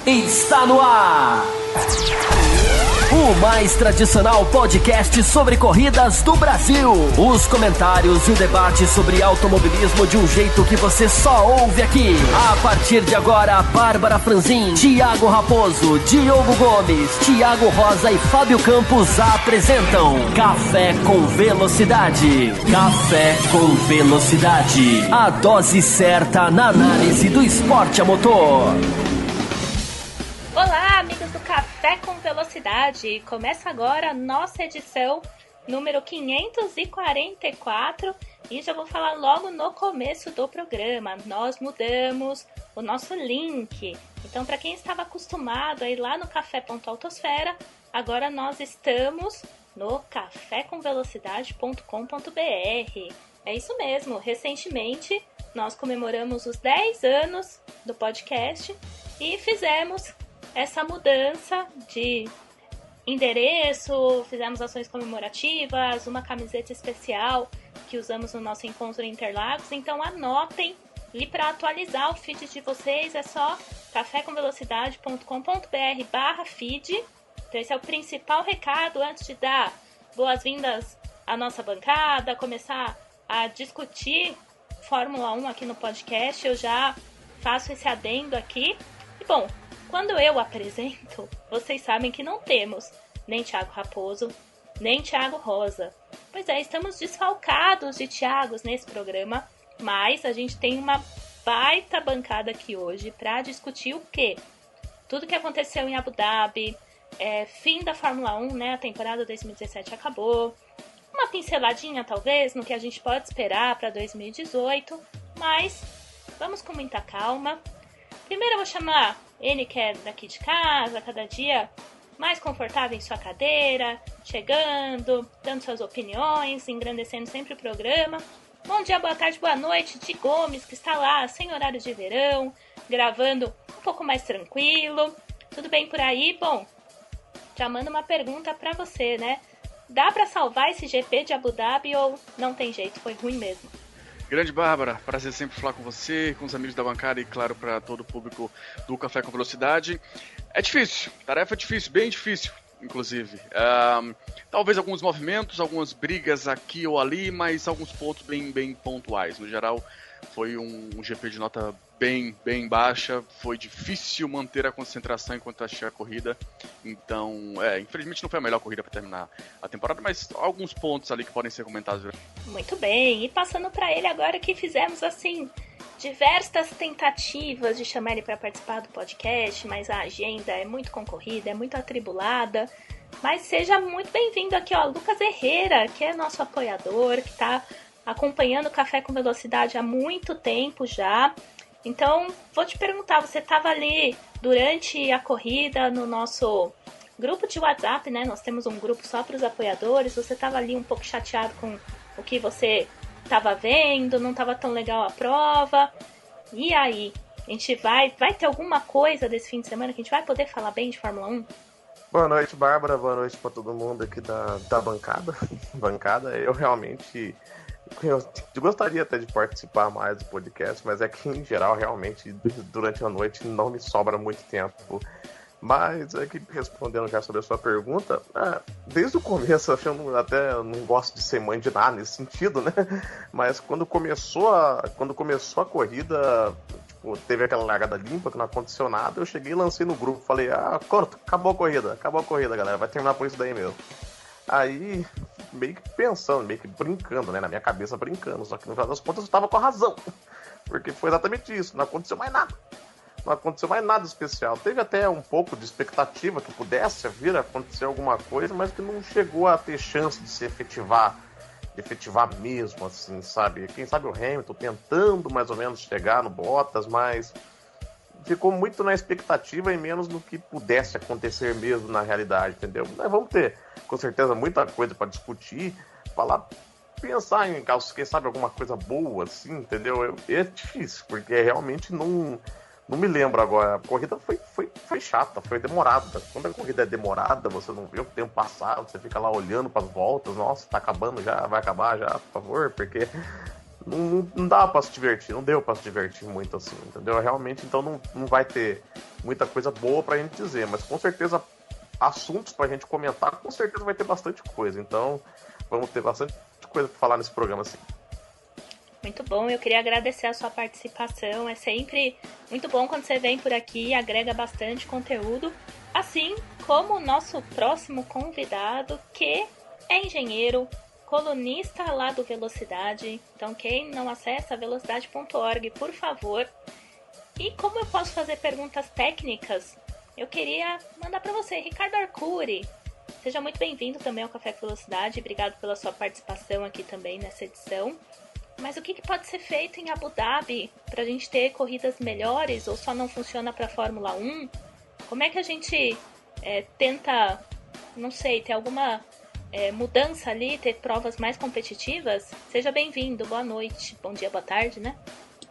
Está no ar! O mais tradicional podcast sobre corridas do Brasil. Os comentários e o debate sobre automobilismo de um jeito que você só ouve aqui. A partir de agora, Bárbara Franzin, Thiago Raposo, Diogo Gomes, Thiago Rosa e Fábio Campos apresentam Café com Velocidade. Café com Velocidade. A dose certa na análise do esporte a motor. Olá, amigos do Café com Velocidade. Começa agora a nossa edição número 544 e já vou falar logo no começo do programa. Nós mudamos o nosso link. Então, para quem estava acostumado a ir lá no café.autosfera, agora nós estamos no cafécomvelocidade.com.br. É isso mesmo. Recentemente, nós comemoramos os 10 anos do podcast e fizemos essa mudança de endereço, fizemos ações comemorativas, uma camiseta especial que usamos no nosso encontro em Interlagos. Então anotem, e para atualizar o feed de vocês é só cafécomvelocidade.com.br/feed. Então esse é o principal recado antes de dar boas-vindas à nossa bancada, começar a discutir Fórmula 1 aqui no podcast. Eu já faço esse adendo aqui. E bom, quando eu apresento, vocês sabem que não temos nem Thiago Raposo, nem Thiago Rosa. Pois é, estamos desfalcados de Thiagos nesse programa, mas a gente tem uma baita bancada aqui hoje para discutir o quê? Tudo que aconteceu em Abu Dhabi, fim da Fórmula 1, né? A temporada 2017 acabou. Uma pinceladinha, talvez, no que a gente pode esperar para 2018, mas vamos com muita calma. Primeiro eu vou chamar ele que é daqui de casa, cada dia mais confortável em sua cadeira, chegando, dando suas opiniões, engrandecendo sempre o programa. Bom dia, boa tarde, boa noite, Di Gomes, que está lá, sem horário de verão, gravando um pouco mais tranquilo. Tudo bem por aí? Bom, já mando uma pergunta pra você, né? Dá pra salvar esse GP de Abu Dhabi ou não tem jeito, foi ruim mesmo? Grande Bárbara, prazer sempre falar com você, com os amigos da bancada e claro para todo o público do Café com Velocidade. É difícil, tarefa difícil, bem difícil, inclusive. Talvez alguns movimentos, algumas brigas aqui ou ali, mas alguns pontos bem pontuais. No geral, foi um GP de nota bem baixa, foi difícil manter a concentração enquanto achei a corrida. Então, infelizmente não foi a melhor corrida para terminar a temporada, mas alguns pontos ali que podem ser comentados. Muito bem, e passando para ele agora que fizemos assim diversas tentativas de chamar ele para participar do podcast, mas a agenda é muito concorrida, é muito atribulada. Mas seja muito bem-vindo aqui, ó, Lucas Herrera, que é nosso apoiador, que está acompanhando o Café com Velocidade há muito tempo já. Então, vou te perguntar, você estava ali durante a corrida no nosso grupo de WhatsApp, né? Nós temos um grupo só para os apoiadores. Você estava ali um pouco chateado com o que você estava vendo, não estava tão legal a prova. E aí? A gente vai ter alguma coisa desse fim de semana que a gente vai poder falar bem de Fórmula 1? Boa noite, Bárbara. Boa noite para todo mundo aqui da bancada. Eu realmente... Eu gostaria até de participar mais do podcast, mas é que, em geral, realmente, durante a noite não me sobra muito tempo. Mas, aqui, respondendo já sobre a sua pergunta, desde o começo, eu até não gosto de ser mãe de nada nesse sentido, né? Mas quando começou a corrida, tipo, teve aquela largada limpa, que não aconteceu nada, eu cheguei e lancei no grupo, falei, acabou a corrida, galera, vai terminar por isso daí mesmo. Aí, meio que pensando, meio que brincando, né? Na minha cabeça brincando. Só que no final das contas eu estava com a razão. Porque foi exatamente isso. Não aconteceu mais nada. Não aconteceu mais nada especial. Teve até um pouco de expectativa que pudesse vir a acontecer alguma coisa, mas que não chegou a ter chance de se efetivar mesmo, assim, sabe? Quem sabe o Hamilton tentando mais ou menos chegar no Bottas, mas ficou muito na expectativa e menos no que pudesse acontecer mesmo na realidade, entendeu? Nós vamos ter, com certeza, muita coisa para discutir, pensar em, quem sabe, alguma coisa boa, assim, entendeu? É difícil, porque realmente não me lembro agora. A corrida foi chata, foi demorada. Quando a corrida é demorada, você não vê o tempo passar, você fica lá olhando para as voltas, nossa, tá acabando já, vai acabar já, por favor, porque não dava pra se divertir, não deu pra se divertir muito assim, entendeu? Realmente, então não vai ter muita coisa boa pra gente dizer, mas com certeza assuntos pra gente comentar, com certeza vai ter bastante coisa, então vamos ter bastante coisa pra falar nesse programa assim. Muito bom, eu queria agradecer a sua participação, é sempre muito bom quando você vem por aqui, agrega bastante conteúdo, assim como o nosso próximo convidado, que é engenheiro, colunista lá do Velocidade, então quem não acessa velocidade.org, por favor. E como eu posso fazer perguntas técnicas, eu queria mandar para você, Ricardo Arcuri. Seja muito bem-vindo também ao Café com Velocidade, obrigado pela sua participação aqui também nessa edição. Mas o que pode ser feito em Abu Dhabi para a gente ter corridas melhores ou só não funciona para a Fórmula 1? Como é que a gente tenta, não sei, ter alguma mudança ali, ter provas mais competitivas? Seja bem-vindo, boa noite, bom dia, boa tarde, né?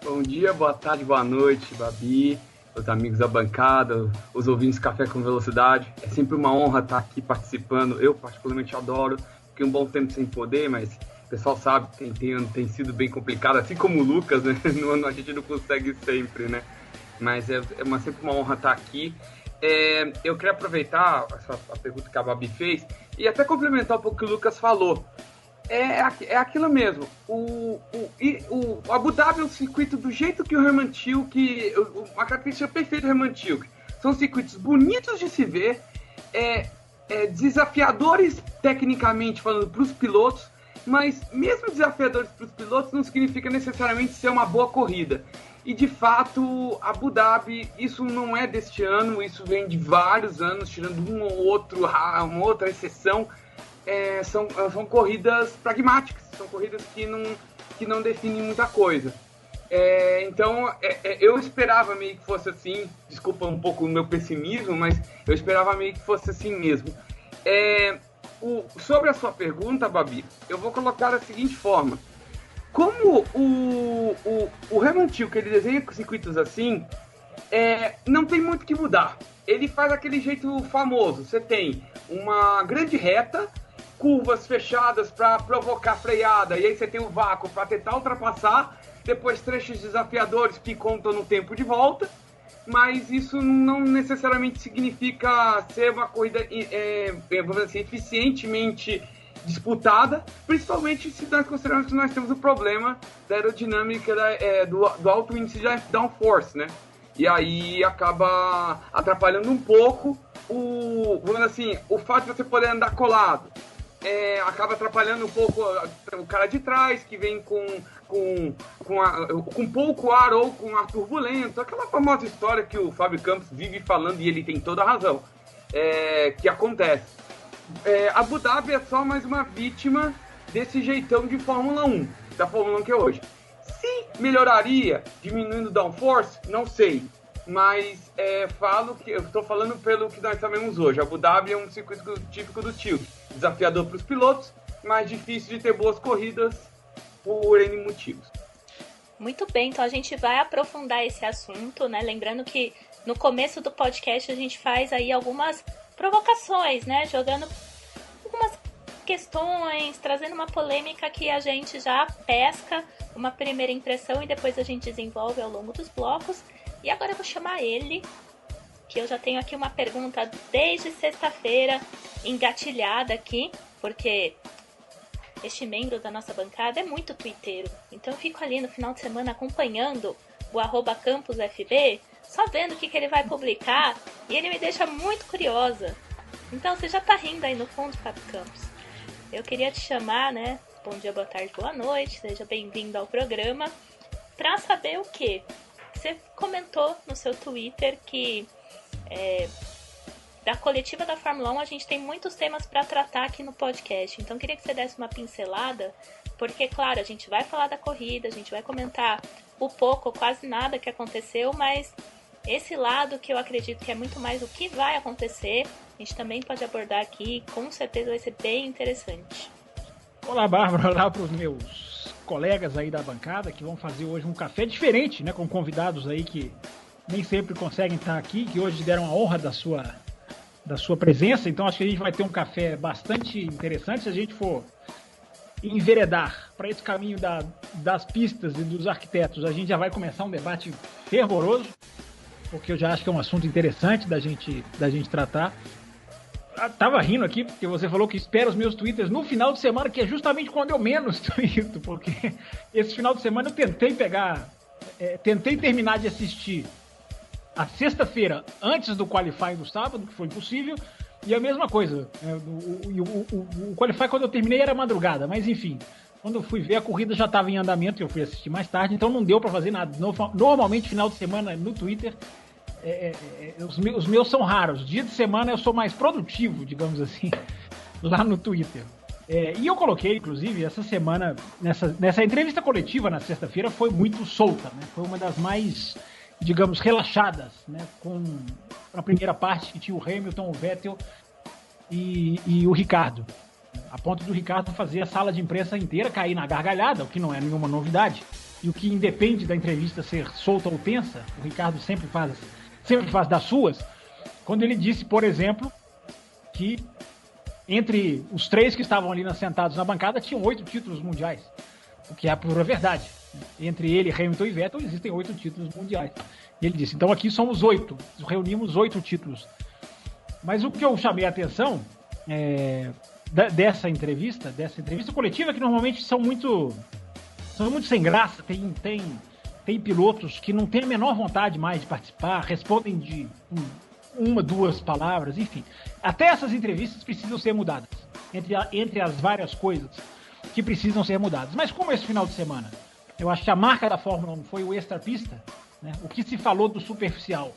Bom dia, boa tarde, boa noite, Babi, os amigos da bancada, os ouvintes Café com Velocidade. É sempre uma honra estar aqui participando, eu particularmente adoro, fiquei um bom tempo sem poder, mas o pessoal sabe que tem sido bem complicado, assim como o Lucas, né? A gente não consegue sempre, né? Mas é sempre uma honra estar aqui. Eu queria aproveitar a pergunta que a Babi fez e até complementar um pouco o que o Lucas falou. É aquilo mesmo. O Abu Dhabi é um circuito do jeito que o Hermann Tilke, uma característica perfeita do Hermann Tilke. São circuitos bonitos de se ver, desafiadores tecnicamente falando para os pilotos, mas mesmo desafiadores para os pilotos não significa necessariamente ser uma boa corrida. E de fato, Abu Dhabi, isso não é deste ano, isso vem de vários anos, tirando uma outra exceção. São corridas pragmáticas, são corridas que não definem muita coisa. Então, eu esperava meio que fosse assim, desculpa um pouco o meu pessimismo, mas eu esperava meio que fosse assim mesmo. Sobre a sua pergunta, Babi, eu vou colocar da seguinte forma. Como o Hermann Tilke, ele desenha circuitos assim, não tem muito o que mudar. Ele faz aquele jeito famoso, você tem uma grande reta, curvas fechadas para provocar freada, e aí você tem o vácuo para tentar ultrapassar, depois trechos desafiadores que contam no tempo de volta, mas isso não necessariamente significa ser uma corrida, vamos dizer assim, eficientemente disputada, principalmente se nós considerarmos que nós temos o problema da aerodinâmica do alto índice de downforce, né? E aí acaba atrapalhando um pouco vamos dizer assim, o fato de você poder andar colado. Acaba atrapalhando um pouco o cara de trás, que vem com pouco ar ou com ar turbulento. Aquela famosa história que o Fábio Campos vive falando, e ele tem toda a razão, que acontece. Abu Dhabi é só mais uma vítima desse jeitão de Fórmula 1, da Fórmula 1 que é hoje. Se melhoraria diminuindo o downforce, não sei. Mas eu estou falando pelo que nós sabemos hoje. Abu Dhabi é um circuito típico do Tilke. Desafiador para os pilotos, mas difícil de ter boas corridas por N motivos. Muito bem, então a gente vai aprofundar esse assunto, né? Lembrando que no começo do podcast a gente faz aí algumas provocações, né? Jogando algumas questões, trazendo uma polêmica que a gente já pesca uma primeira impressão e depois a gente desenvolve ao longo dos blocos. E agora eu vou chamar ele, que eu já tenho aqui uma pergunta desde sexta-feira engatilhada aqui, porque este membro da nossa bancada é muito twitteiro. Então eu fico ali no final de semana acompanhando o @campusfb, só vendo o que ele vai publicar, e ele me deixa muito curiosa. Então você já tá rindo aí no fundo, Fábio Campos. Eu queria te chamar, né? Bom dia, boa tarde, boa noite, seja bem-vindo ao programa, pra saber o quê? Você comentou no seu Twitter que da coletiva da Fórmula 1 a gente tem muitos temas para tratar aqui no podcast. Então queria que você desse uma pincelada, porque, claro, a gente vai falar da corrida, a gente vai comentar o pouco ou quase nada que aconteceu, mas esse lado que eu acredito que é muito mais o que vai acontecer, a gente também pode abordar aqui, com certeza vai ser bem interessante. Olá, Bárbara, olá para os meus colegas aí da bancada, que vão fazer hoje um café diferente, né, com convidados aí que nem sempre conseguem estar aqui, que hoje deram a honra da sua presença. Então acho que a gente vai ter um café bastante interessante. Se a gente for enveredar para esse caminho das pistas e dos arquitetos, a gente já vai começar um debate fervoroso, porque eu já acho que é um assunto interessante da gente tratar. Tava rindo aqui, porque você falou que espera os meus twitters no final de semana, que é justamente quando eu menos twito, porque esse final de semana eu tentei terminar de assistir a sexta-feira antes do qualifying do sábado, que foi impossível, e a mesma coisa, o qualifying quando eu terminei era madrugada, mas enfim, quando eu fui ver a corrida já estava em andamento, eu fui assistir mais tarde, então não deu para fazer nada. Normalmente final de semana no Twitter, os meus são raros. Dia de semana eu sou mais produtivo, digamos assim, lá no Twitter. E eu coloquei, inclusive, essa semana, nessa entrevista coletiva na sexta-feira, foi muito solta, né? Foi uma das mais, digamos, relaxadas, né? Com a primeira parte que tinha o Hamilton, o Vettel e o Ricardo. A ponto do Ricardo fazer a sala de imprensa inteira cair na gargalhada, o que não é nenhuma novidade. E o que independe da entrevista ser solta ou tensa, o Ricardo sempre faz das suas, quando ele disse, por exemplo, que entre os 3 que estavam ali sentados na bancada tinham 8 títulos mundiais, o que é a pura verdade. Entre ele, Hamilton e Vettel existem 8 títulos mundiais. E ele disse, então aqui somos 8, reunimos 8 títulos. Mas o que eu chamei a atenção dessa entrevista coletiva, que normalmente são muito sem graça, tem pilotos que não têm a menor vontade mais de participar, respondem de 1, 2 palavras, enfim. Até essas entrevistas precisam ser mudadas, entre as várias coisas que precisam ser mudadas. Mas como esse final de semana, eu acho que a marca da Fórmula 1 foi o extra-pista, né? O que se falou do superficial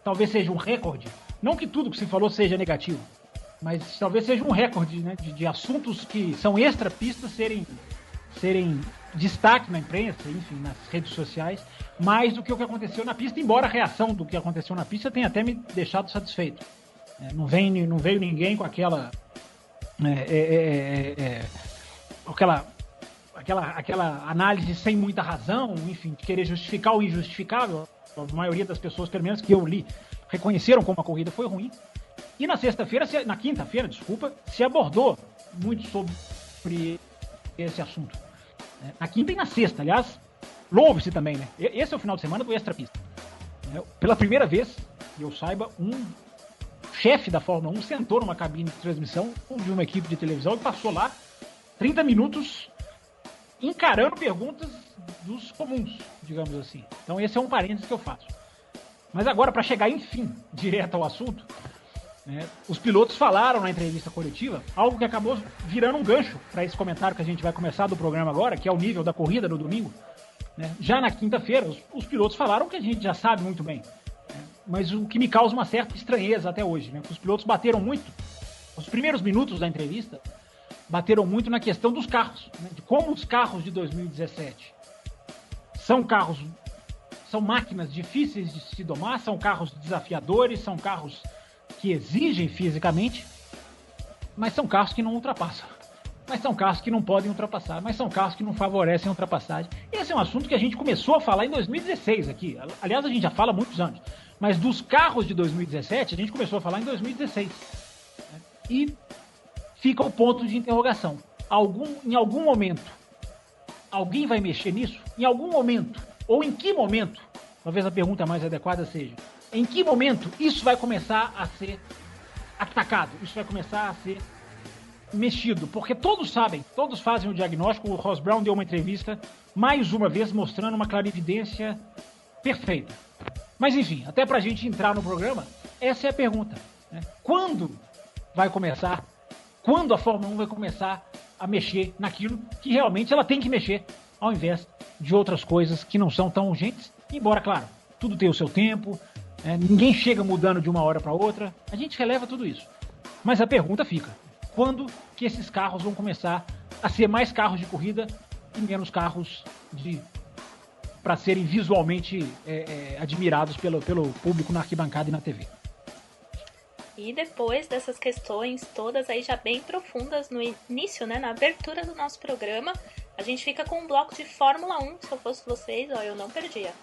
talvez seja um recorde. Não que tudo que se falou seja negativo, mas talvez seja um recorde, né, de assuntos que são extra-pista serem destaque na imprensa, enfim, nas redes sociais, mais do que o que aconteceu na pista, embora a reação do que aconteceu na pista tenha até me deixado satisfeito. Não veio ninguém com aquela análise sem muita razão, enfim, de querer justificar o injustificável. A maioria das pessoas, pelo menos que eu li, reconheceram como a corrida foi ruim. E na quinta-feira, se abordou muito sobre esse assunto. Na quinta e na sexta, aliás, louve-se também, né? Esse é o final de semana do extra-pista. Pela primeira vez, que eu saiba, um chefe da Fórmula 1 sentou numa cabine de transmissão de uma equipe de televisão e passou lá 30 minutos encarando perguntas dos comuns, digamos assim. Então esse é um parênteses que eu faço. Mas agora, para chegar, enfim, direto ao assunto, os pilotos falaram na entrevista coletiva algo que acabou virando um gancho para esse comentário que a gente vai começar do programa agora, que é o nível da corrida no domingo. Já na quinta-feira, os pilotos falaram o que a gente já sabe muito bem, mas o que me causa uma certa estranheza até hoje, os pilotos bateram muito, os primeiros minutos da entrevista, bateram muito na questão dos carros, de como os carros de 2017 são máquinas difíceis de se domar, são carros desafiadores, são carros que exigem fisicamente, mas são carros que não ultrapassam, mas são carros que não podem ultrapassar, mas são carros que não favorecem a ultrapassagem. Esse é um assunto que a gente começou a falar em 2016 aqui, aliás a gente já fala há muitos anos, mas dos carros de 2017 a gente começou a falar em 2016, e fica o ponto de interrogação. Em algum momento alguém vai mexer nisso? Em algum momento, ou em que momento, talvez a pergunta mais adequada seja, em que momento isso vai começar a ser atacado, isso vai começar a ser mexido? Porque todos sabem, todos fazem o diagnóstico. O Ross Brown deu uma entrevista, mais uma vez, mostrando uma clarividência perfeita. Mas enfim, até pra gente entrar no programa, essa é a pergunta. Quando vai começar, quando a Fórmula 1 vai começar a mexer naquilo que realmente ela tem que mexer, ao invés de outras coisas que não são tão urgentes, embora, claro, tudo tem o seu tempo, ninguém chega mudando de uma hora para outra, a gente releva tudo isso. Mas a pergunta fica, quando que esses carros vão começar a ser mais carros de corrida e menos carros para serem visualmente admirados pelo público na arquibancada e na TV? E depois dessas questões todas aí já bem profundas no início, na abertura do nosso programa, a gente fica com um bloco de Fórmula 1. Se eu fosse vocês, eu não perdia.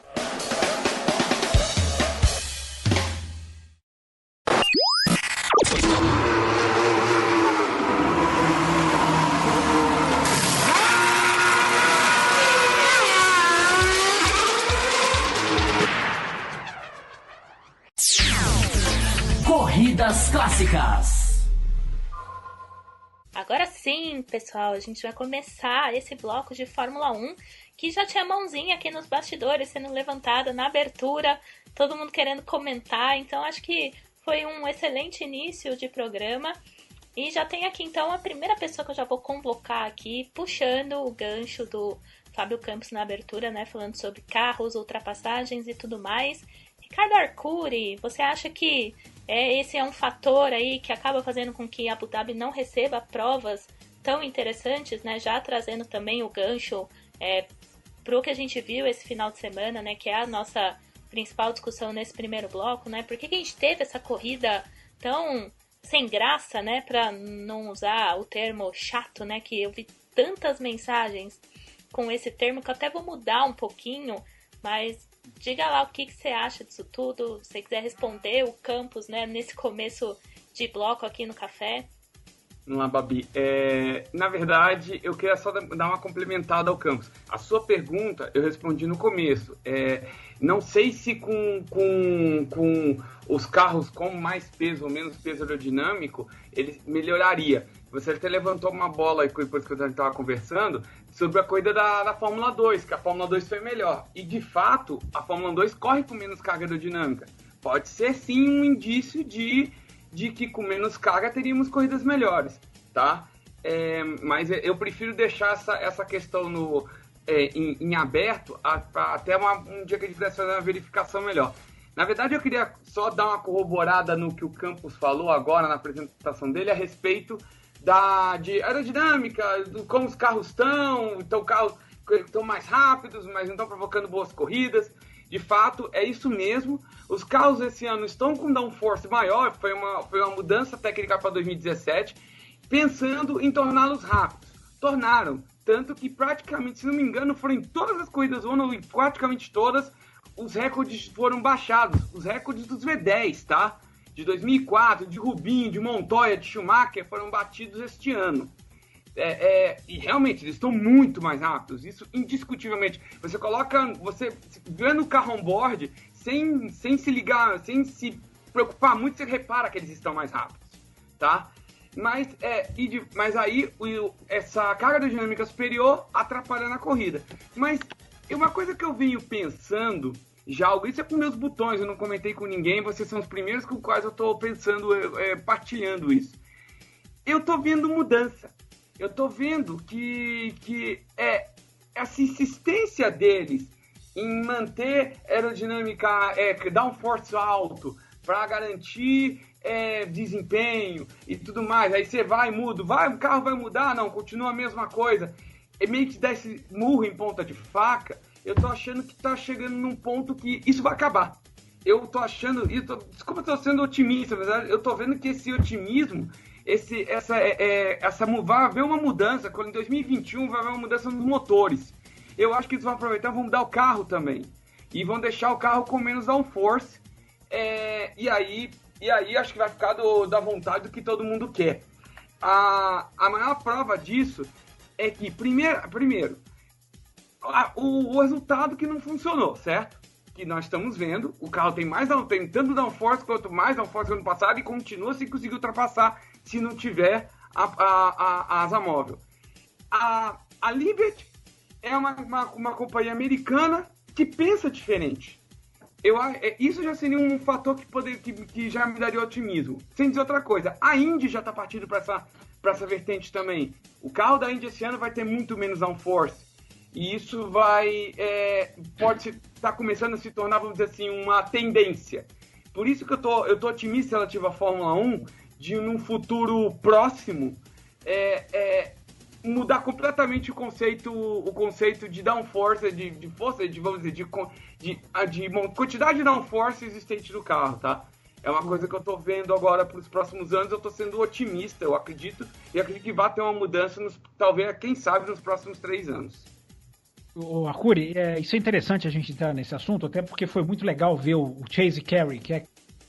Corridas Clássicas. Agora sim, pessoal, a gente vai começar esse bloco de Fórmula 1, que já tinha mãozinha aqui nos bastidores sendo levantada na abertura, todo mundo querendo comentar, então acho que foi um excelente início de programa. E já tem aqui então a primeira pessoa que eu já vou convocar aqui, puxando o gancho do Fábio Campos na abertura, né, falando sobre carros, ultrapassagens e tudo mais. Ricardo Arcuri, você acha que esse é um fator aí que acaba fazendo com que Abu Dhabi não receba provas tão interessantes, né? Já trazendo também o gancho pro que a gente viu esse final de semana, né? Que é a nossa principal discussão nesse primeiro bloco, né? Por que a gente teve essa corrida tão sem graça, né? Para não usar o termo chato, né? Que eu vi tantas mensagens com esse termo que eu até vou mudar um pouquinho, mas diga lá o que você acha disso tudo, se você quiser responder o Campos, né, nesse começo de bloco aqui no Café. Vamos lá, Babi. Na verdade, eu queria só dar uma complementada ao Campos. A sua pergunta eu respondi no começo. Não sei se com os carros com mais peso ou menos peso aerodinâmico, ele melhoraria. Você até levantou uma bola aí, depois que a gente estava conversando, sobre a corrida da Fórmula 2, que a Fórmula 2 foi melhor. E, de fato, a Fórmula 2 corre com menos carga aerodinâmica. Pode ser, sim, um indício de que com menos carga teríamos corridas melhores, tá? Mas eu prefiro deixar essa questão em aberto até um dia que a gente pudesse fazer uma verificação melhor. Na verdade, eu queria só dar uma corroborada no que o Campos falou agora na apresentação dele a respeito de aerodinâmica, como os carros estão carros estão mais rápidos, mas não estão provocando boas corridas. De fato, é isso mesmo. Os carros esse ano estão com downforce maior, foi uma mudança técnica para 2017, pensando em torná-los rápidos. Tornaram, tanto que praticamente, se não me engano, foram em todas as corridas do ano, praticamente todas, os recordes foram baixados, os recordes dos V10, tá? De 2004, de Rubinho, de Montoya, de Schumacher, foram batidos este ano. E realmente, eles estão muito mais rápidos, isso indiscutivelmente. Você vendo o carro on-board, sem se ligar, sem se preocupar muito, você repara que eles estão mais rápidos, tá? Mas aí, essa carga aerodinâmica superior atrapalhando a corrida. Mas uma coisa que eu venho pensando... isso é com meus botões, eu não comentei com ninguém, vocês são os primeiros com os quais eu estou pensando, partilhando isso. Eu estou vendo mudança, eu estou vendo que essa insistência deles em manter aerodinâmica, downforce alto, para garantir desempenho e tudo mais, aí você muda, o carro vai mudar, não, continua a mesma coisa, meio que dá esse murro em ponta de faca. Eu tô achando que tá chegando num ponto que isso vai acabar. Eu tô achando... Desculpa, eu tô sendo otimista, mas eu tô vendo que esse otimismo, vai haver uma mudança, quando em 2021 vai haver uma mudança nos motores. Eu acho que eles vão aproveitar e vão mudar o carro também. E vão deixar o carro com menos downforce. E aí acho que vai ficar da vontade do que todo mundo quer. A maior prova disso é que, primeiro o resultado que não funcionou, certo? Que nós estamos vendo, o carro tem tanto downforce quanto mais downforce no ano passado e continua sem conseguir ultrapassar se não tiver a asa móvel. A Liberty é uma companhia americana que pensa diferente. Isso já seria um fator que já me daria otimismo. Sem dizer outra coisa, a Indy já está partindo para essa vertente também. O carro da Indy esse ano vai ter muito menos downforce. E isso pode estar começando a se tornar, vamos dizer assim, uma tendência. Por isso que eu tô otimista relativo à Fórmula 1, de num futuro próximo, mudar completamente o conceito de downforce, de força, vamos dizer, de quantidade de downforce existente do carro, tá? É uma coisa que eu tô vendo agora para os próximos anos, eu tô sendo otimista, eu acredito, e acredito que vai ter uma mudança, talvez, quem sabe, nos próximos 3 anos. Arcuri, isso é interessante a gente entrar nesse assunto, até porque foi muito legal ver o Chase Carey, que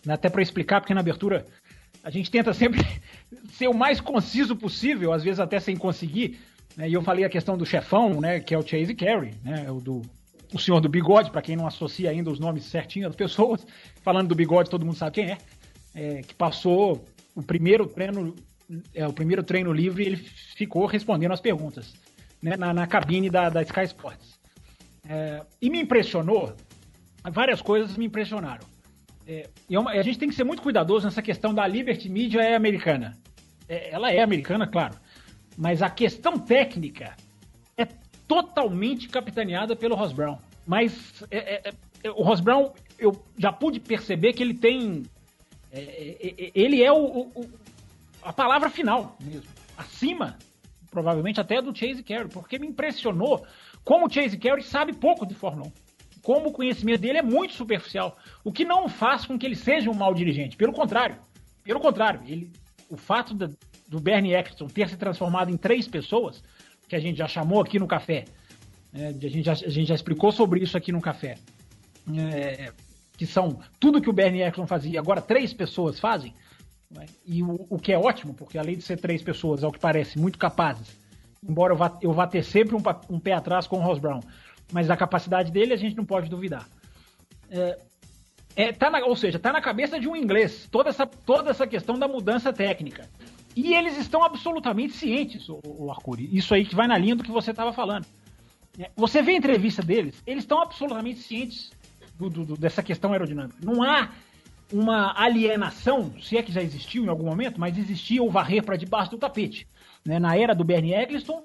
até para explicar, porque na abertura a gente tenta sempre ser o mais conciso possível, às vezes até sem conseguir, né? E eu falei a questão do chefão, né, que é o Chase Carey, né, o senhor do bigode, para quem não associa ainda os nomes certinhos das pessoas, falando do bigode todo mundo sabe quem é. que passou o primeiro treino livre, ele ficou respondendo as perguntas, né, na cabine da Sky Sports. E me impressionou, várias coisas me impressionaram. A gente tem que ser muito cuidadoso nessa questão da Liberty Media americana. Ela é americana, claro, mas a questão técnica é totalmente capitaneada pelo Ross Brown. Mas o Ross Brown, eu já pude perceber que ele tem... ele é a palavra final mesmo. Acima, provavelmente, até do Chase Carey, porque me impressionou como o Chase Carey sabe pouco de Fórmula 1. Como o conhecimento dele é muito superficial. O que não faz com que ele seja um mau dirigente. Pelo contrário. O fato do Bernie Ecclestone ter se transformado em 3 pessoas, que a gente já chamou aqui no café, a gente já explicou sobre isso aqui no café, que são tudo que o Bernie Ecclestone fazia, agora 3 pessoas fazem, e o que é ótimo, porque além de ser 3 pessoas, ao que parece, muito capazes, embora eu vá ter sempre um pé atrás com o Ross Brown, mas a capacidade dele a gente não pode duvidar. Ou seja, tá na cabeça de um inglês toda essa questão da mudança técnica. E eles estão absolutamente cientes, o Arcuri. Isso aí que vai na linha do que você estava falando. Você vê a entrevista deles, eles estão absolutamente cientes dessa questão aerodinâmica. Não há uma alienação, se é que já existiu em algum momento, mas existia o varrer para debaixo do tapete. Na era do Bernie Ecclestone,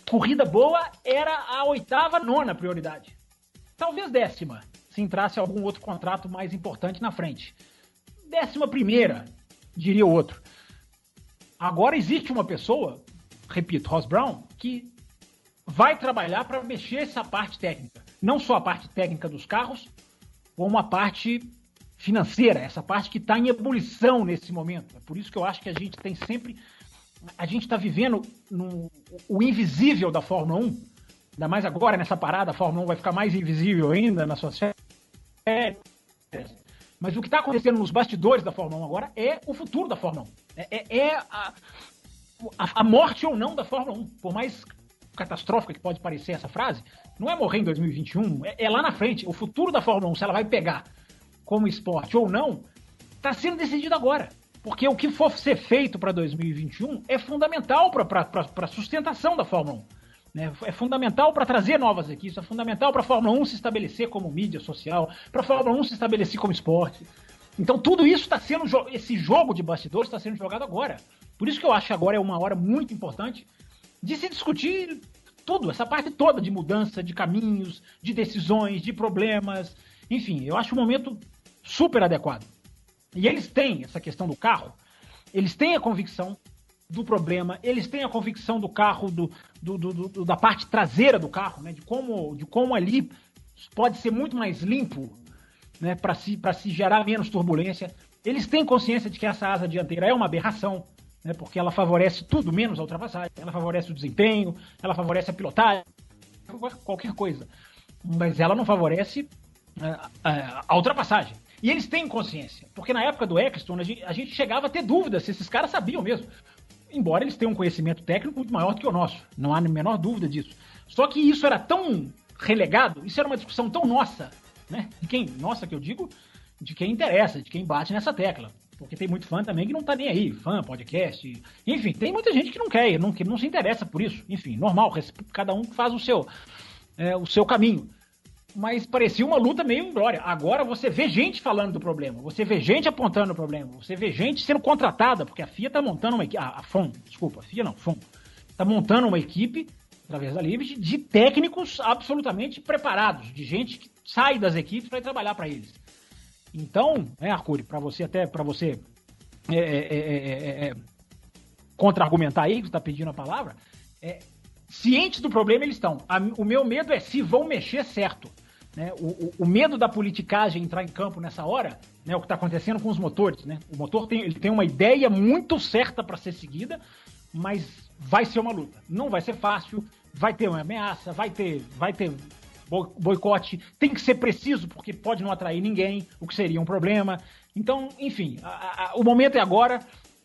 corrida boa era a 8ª, 9ª prioridade. Talvez 10ª, se entrasse algum outro contrato mais importante na frente. 11ª, diria o outro. Agora existe uma pessoa, repito, Ross Brown, que vai trabalhar para mexer essa parte técnica. Não só a parte técnica dos carros, como a parte financeira, essa parte que está em ebulição nesse momento. É por isso que eu acho que a gente tem sempre... A gente está vivendo o invisível da Fórmula 1, ainda mais agora nessa parada, a Fórmula 1 vai ficar mais invisível ainda nas suas férias. Mas o que está acontecendo nos bastidores da Fórmula 1 agora é o futuro da Fórmula 1. A morte ou não da Fórmula 1. Por mais catastrófica que pode parecer essa frase, não é morrer em 2021, é lá na frente. O futuro da Fórmula 1, se ela vai pegar como esporte ou não, está sendo decidido agora. Porque o que for ser feito para 2021 é fundamental para a sustentação da Fórmula 1. Né? É fundamental para trazer novas equipes, é fundamental para a Fórmula 1 se estabelecer como mídia social, para a Fórmula 1 se estabelecer como esporte. Então tudo isso está sendo, esse jogo de bastidores está sendo jogado agora. Por isso que eu acho que agora é uma hora muito importante de se discutir tudo, essa parte toda de mudança, de caminhos, de decisões, de problemas. Enfim, eu acho um momento super adequado. E eles têm essa questão do carro, eles têm a convicção do problema, eles têm a convicção do carro, da parte traseira do carro, né, de como ali pode ser muito mais limpo, né, para se gerar menos turbulência. Eles têm consciência de que essa asa dianteira é uma aberração, né, porque ela favorece tudo menos a ultrapassagem, ela favorece o desempenho, ela favorece a pilotagem, qualquer coisa. Mas ela não favorece a ultrapassagem. E eles têm consciência, porque na época do Ecclestone a gente chegava a ter dúvidas se esses caras sabiam mesmo. Embora eles tenham um conhecimento técnico muito maior do que o nosso, não há a menor dúvida disso. Só que isso era tão relegado, isso era uma discussão tão nossa, né? De quem, nossa, que eu digo, de quem interessa, de quem bate nessa tecla. Porque tem muito fã também que não tá nem aí, fã, podcast, enfim, tem muita gente que não quer, que não se interessa por isso. Enfim, normal, cada um faz o seu caminho. Mas parecia uma luta meio inglória. Agora você vê gente falando do problema, você vê gente apontando o problema, você vê gente sendo contratada, porque a FIA está montando uma equipe, a FOM está montando uma equipe, através da Liberty, de técnicos absolutamente preparados, de gente que sai das equipes para ir trabalhar para eles. Então, Arcuri, para você contra-argumentar aí, que você está pedindo a palavra, cientes do problema eles estão. O meu medo é se vão mexer certo. Né? O medo da politicagem entrar em campo nessa hora, né, o que está acontecendo com os motores. Né? O motor ele tem uma ideia muito certa para ser seguida, mas vai ser uma luta. Não vai ser fácil, vai ter uma ameaça, vai ter boicote, tem que ser preciso, porque pode não atrair ninguém, o que seria um problema. Então, enfim, o momento é agora,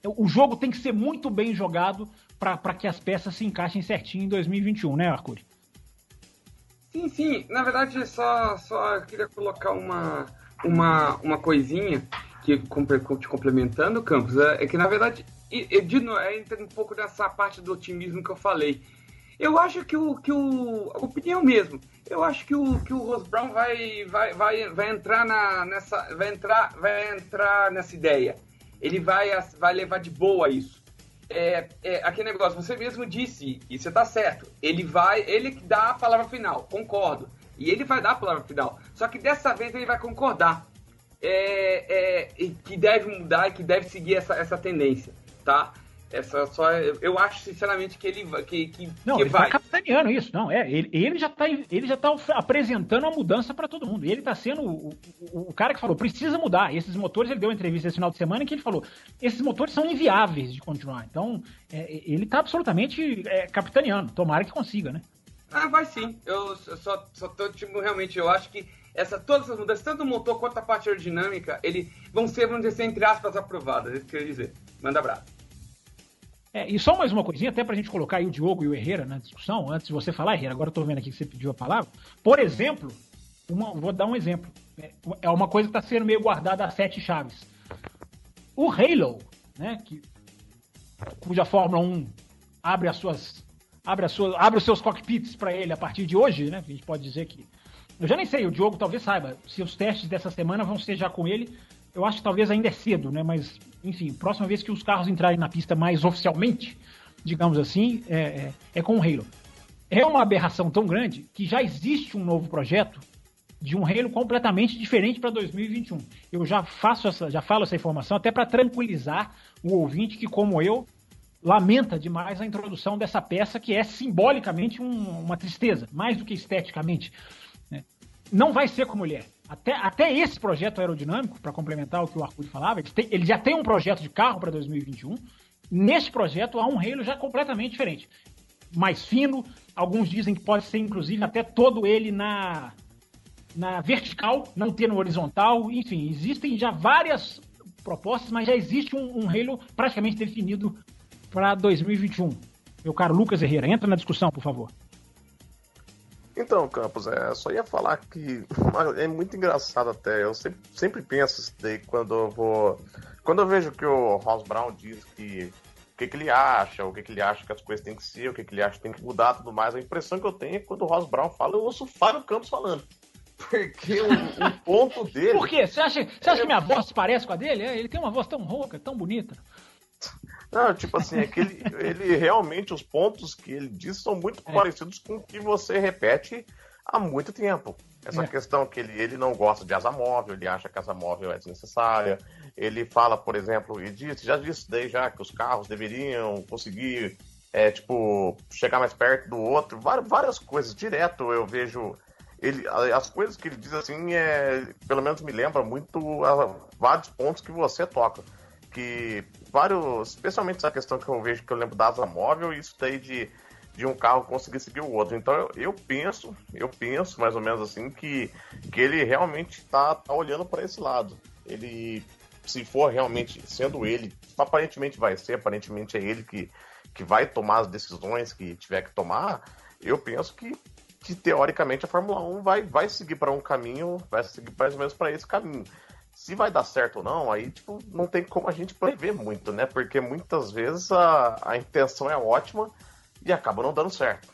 o jogo tem que ser muito bem jogado para que as peças se encaixem certinho em 2021, né, Arcuri? Sim, na verdade só queria colocar uma coisinha, te complementando, Campos, é que na verdade, entra um pouco nessa parte do otimismo que eu falei. Eu acho que opinião mesmo, eu acho que o Ross Brown vai entrar nessa ideia. Ele vai levar de boa isso. Aquele negócio, você mesmo disse, e você tá certo, ele que dá a palavra final, concordo. E ele vai dar a palavra final. Só que dessa vez ele vai concordar. Que deve mudar e que deve seguir essa tendência, tá? Eu acho sinceramente que ele vai. Ele vai capitaneando isso, não. Ele já tá apresentando a mudança para todo mundo. Ele tá sendo o cara que falou: precisa mudar. Esses motores, ele deu uma entrevista esse final de semana em que ele falou: esses motores são inviáveis de continuar. Então, ele tá absolutamente capitaneando. Tomara que consiga, né? Vai sim. Eu só tô, realmente, eu acho que todas essas mudanças, tanto o motor quanto a parte aerodinâmica, vão ser, entre aspas, aprovadas. É isso que eu queria dizer. Manda abraço. E só mais uma coisinha, até pra gente colocar aí o Diogo e o Herrera na discussão, antes de você falar, Herrera, agora eu tô vendo aqui que você pediu a palavra. Por exemplo, vou dar um exemplo. É uma coisa que tá sendo meio guardada a 7 chaves. O Halo, né, cuja Fórmula 1 abre os seus cockpits para ele a partir de hoje, né? A gente pode dizer que... Eu já nem sei, o Diogo talvez saiba se os testes dessa semana vão ser já com ele. Eu acho que talvez ainda é cedo, né? Mas, enfim, próxima vez que os carros entrarem na pista mais oficialmente, digamos assim, é com o Halo. É uma aberração tão grande que já existe um novo projeto de um Halo completamente diferente para 2021. Eu já falo essa informação até para tranquilizar o ouvinte que, como eu, lamenta demais a introdução dessa peça que é simbolicamente uma tristeza, mais do que esteticamente. Né? Não vai ser como ele é. Até esse projeto aerodinâmico, para complementar o que o Arcudi falava, ele já tem um projeto de carro para 2021. Neste projeto há um Halo já completamente diferente. Mais fino, alguns dizem que pode ser inclusive até todo ele na vertical, não ter no horizontal. Enfim, existem já várias propostas, mas já existe um Halo praticamente definido para 2021. Meu caro Lucas Herrera, entra na discussão, por favor. Então, Campos, só ia falar que é muito engraçado até. Eu sempre penso isso daí quando eu vejo que o Ross Brown diz que o que ele acha, o que ele acha que as coisas têm que ser, o que ele acha que tem que mudar, tudo mais. A impressão que eu tenho é que quando o Ross Brown fala, eu ouço o Fábio Campos falando. Porque o ponto dele... Por quê? Você acha que minha voz se parece com a dele? Ele tem uma voz tão rouca, tão bonita. Não, tipo assim, é que ele realmente, os pontos que ele diz são muito parecidos com o que você repete há muito tempo. Essa questão que ele não gosta de asa móvel, ele acha que asa móvel é desnecessária. Ele fala, por exemplo, e já disse daí já que os carros deveriam conseguir, chegar mais perto do outro. Várias coisas, direto eu vejo... as coisas que ele diz assim, pelo menos me lembra muito vários pontos que você toca. Que especialmente essa questão que eu vejo, que eu lembro da asa móvel, isso daí de um carro conseguir seguir o outro. Então eu penso mais ou menos assim que ele realmente tá olhando para esse lado. Ele, se for realmente sendo ele, aparentemente vai ser, aparentemente é ele que vai tomar as decisões que tiver que tomar. Eu penso que teoricamente a Fórmula 1 vai seguir para um caminho, vai seguir mais ou menos para esse caminho. Se vai dar certo ou não, aí não tem como a gente prever muito, né? Porque muitas vezes a intenção é ótima e acaba não dando certo.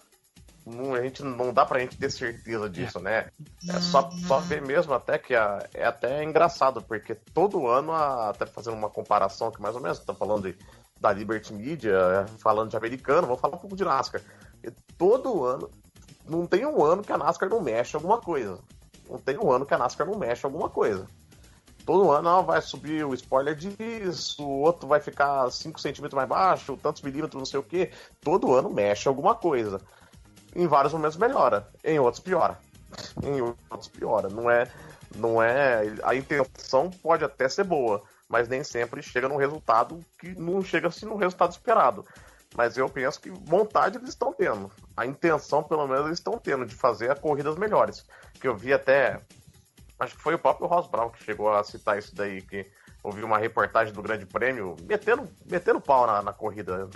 Não dá pra gente ter certeza disso, né? É só ver mesmo até que é até engraçado, porque todo ano, até fazendo uma comparação aqui mais ou menos, tá falando da Liberty Media, falando de americano, vou falar um pouco de NASCAR. E todo ano, não tem um ano que a NASCAR não mexe alguma coisa. Não tem um ano que a NASCAR não mexe alguma coisa. Todo ano vai subir o spoiler disso, o outro vai ficar 5 centímetros mais baixo, tantos milímetros, não sei o que. Todo ano mexe alguma coisa. Em vários momentos melhora, em outros piora. Não é. A intenção pode até ser boa, mas nem sempre chega num resultado que não chega assim no resultado esperado. Mas eu penso que vontade eles estão tendo. A intenção, pelo menos, eles estão tendo de fazer corridas melhores. Que eu vi até... Acho que foi o próprio Ross Brown que chegou a citar isso daí, que ouvi uma reportagem do Grande Prêmio metendo pau na corrida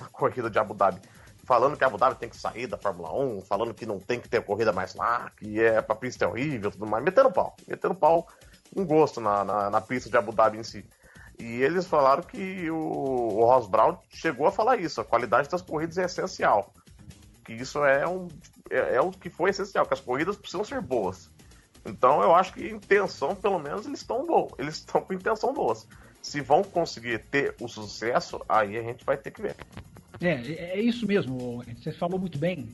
de Abu Dhabi, falando que a Abu Dhabi tem que sair da Fórmula 1, falando que não tem que ter corrida mais lá, que a pista é horrível, tudo mais, metendo pau, um gosto na pista de Abu Dhabi em si. E eles falaram que o Ross Brown chegou a falar isso, a qualidade das corridas é essencial. Que isso é o que foi essencial, que as corridas precisam ser boas. Então eu acho que intenção, pelo menos, eles estão com intenção boas. Se vão conseguir ter o sucesso, aí a gente vai ter que ver. É isso mesmo, você falou muito bem.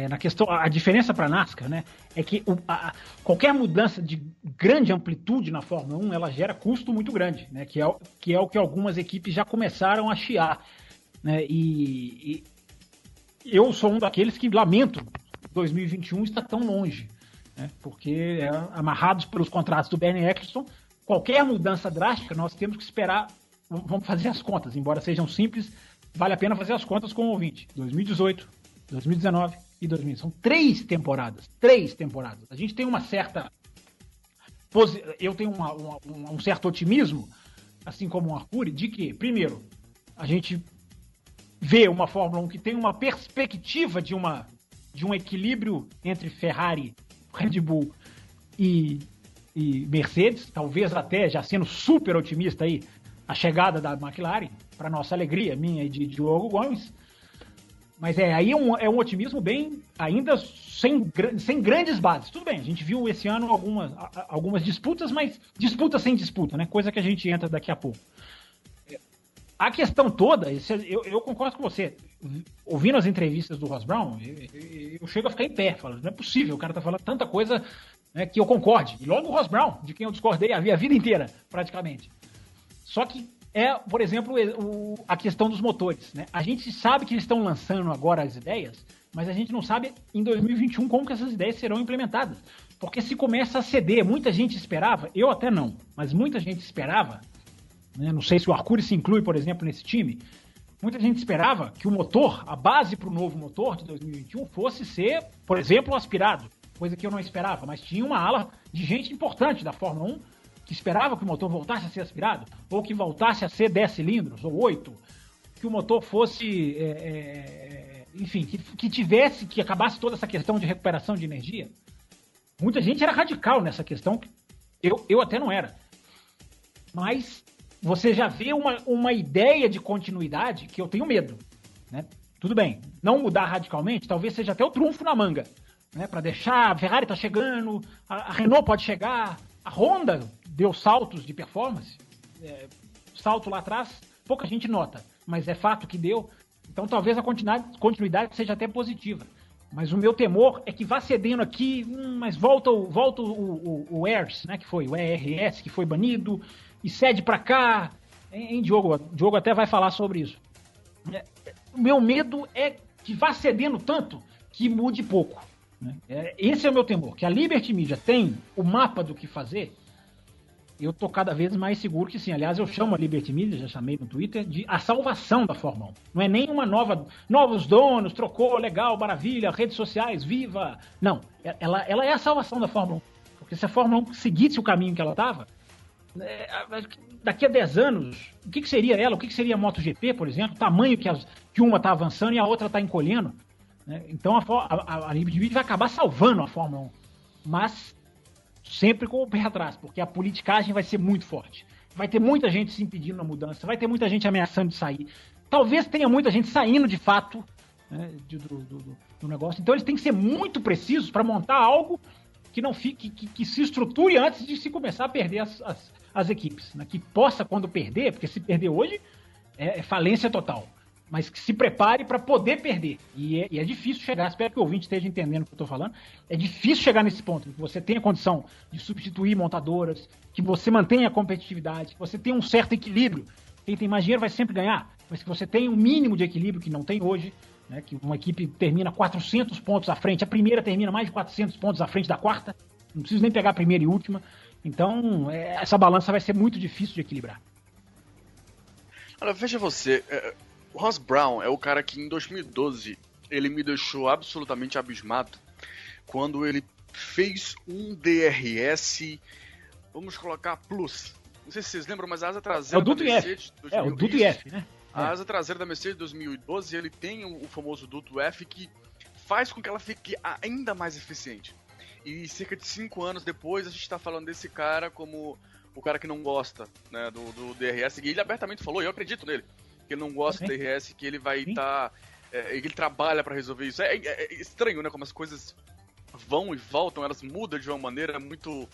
Na questão, a diferença para a NASCAR, né, é que qualquer mudança de grande amplitude na Fórmula 1, ela gera custo muito grande, né, que é o que algumas equipes já começaram a chiar. Né, e eu sou um daqueles que lamento 2021 está tão longe, né, porque amarrados pelos contratos do Bernie Eccleston, qualquer mudança drástica nós temos que esperar. Vamos fazer as contas, embora sejam simples. Vale a pena fazer as contas com o ouvinte. 2018, 2019 e 2020. São 3 temporadas. 3 temporadas. A gente tem uma certa... Eu tenho um certo otimismo, assim como o Arcuri, de que, primeiro, a gente vê uma Fórmula 1 que tem uma perspectiva de um equilíbrio entre Ferrari, Red Bull e Mercedes, talvez até, já sendo super otimista aí, a chegada da McLaren, para nossa alegria, minha e de Diogo Gomes. Mas aí é um otimismo bem, ainda sem grandes bases. Tudo bem, a gente viu esse ano algumas disputas, mas disputa sem disputa, né? Coisa que a gente entra daqui a pouco. A questão toda, eu concordo com você. Ouvindo as entrevistas do Ross Brown, eu chego a ficar em pé. Falo, não é possível, o cara tá falando tanta coisa, né, que eu concorde. E logo o Ross Brown, de quem eu discordei a vida inteira, praticamente. Só que por exemplo, a questão dos motores, né? A gente sabe que eles estão lançando agora as ideias, mas a gente não sabe em 2021 como que essas ideias serão implementadas. Porque se começa a ceder, muita gente esperava, eu até não, mas muita gente esperava, né? Não sei se o Arcuri se inclui, por exemplo, nesse time, muita gente esperava que o motor, a base para o novo motor de 2021 fosse ser, por exemplo, aspirado, coisa que eu não esperava, mas tinha uma ala de gente importante da Fórmula 1 que esperava que o motor voltasse a ser aspirado, ou que voltasse a ser 10 cilindros, ou 8, que o motor fosse, enfim, que acabasse toda essa questão de recuperação de energia. Muita gente era radical nessa questão, eu até não era. Mas você já vê uma ideia de continuidade que eu tenho medo, né? Tudo bem, não mudar radicalmente, talvez seja até o trunfo na manga, né? Para deixar, a Ferrari está chegando, a Renault pode chegar, a Honda deu saltos de performance, salto lá atrás, pouca gente nota, mas é fato que deu, então talvez a continuidade seja até positiva, mas o meu temor é que vá cedendo aqui, mas volta o ERS, né, que foi o ERS, que foi banido, e cede para cá, Diogo até vai falar sobre isso. O meu medo é que vá cedendo tanto que mude pouco, né? Esse é o meu temor, que a Liberty Media tem o mapa do que fazer. Eu tô cada vez mais seguro que sim. Aliás, eu chamo a Liberty Media, já chamei no Twitter, de a salvação da Fórmula 1. Não é nem uma novos donos, trocou, legal, maravilha, redes sociais, viva. Não, ela é a salvação da Fórmula 1. Porque se a Fórmula 1 seguisse o caminho que ela estava, daqui a 10 anos, o que seria ela? O que seria a MotoGP, por exemplo? O tamanho que uma está avançando e a outra está encolhendo. Né? Então a Liberty Media vai acabar salvando a Fórmula 1. Mas sempre com o pé atrás, porque a politicagem vai ser muito forte. Vai ter muita gente se impedindo na mudança, vai ter muita gente ameaçando de sair. Talvez tenha muita gente saindo de fato, né, do negócio. Então eles têm que ser muito precisos para montar algo que não fique, que se estruture antes de se começar a perder as equipes. Né? Que possa, quando perder, porque se perder hoje é falência total. Mas que se prepare para poder perder. E é difícil chegar, espero que o ouvinte esteja entendendo o que eu estou falando, é difícil chegar nesse ponto, que você tenha condição de substituir montadoras, que você mantenha a competitividade, que você tenha um certo equilíbrio. Quem tem mais dinheiro vai sempre ganhar, mas que você tenha um mínimo de equilíbrio que não tem hoje, né, que uma equipe termina 400 pontos à frente, a primeira termina mais de 400 pontos à frente da quarta, não preciso nem pegar a primeira e última. Então, essa balança vai ser muito difícil de equilibrar. Olha, veja você... O Ross Brown é o cara que em 2012 ele me deixou absolutamente abismado quando ele fez um DRS, vamos colocar Plus. Não sei se vocês lembram, mas a asa traseira da Mercedes... o duto IF, né? A asa traseira da Mercedes de 2012, ele tem o famoso duto F que faz com que ela fique ainda mais eficiente. E cerca de 5 anos depois a gente está falando desse cara como o cara que não gosta, né, do DRS, e ele abertamente falou, e eu acredito nele, que ele não gosta do DRS, que ele vai estar... ele trabalha pra resolver isso. É estranho, né, como as coisas vão e voltam, elas mudam de uma maneira muito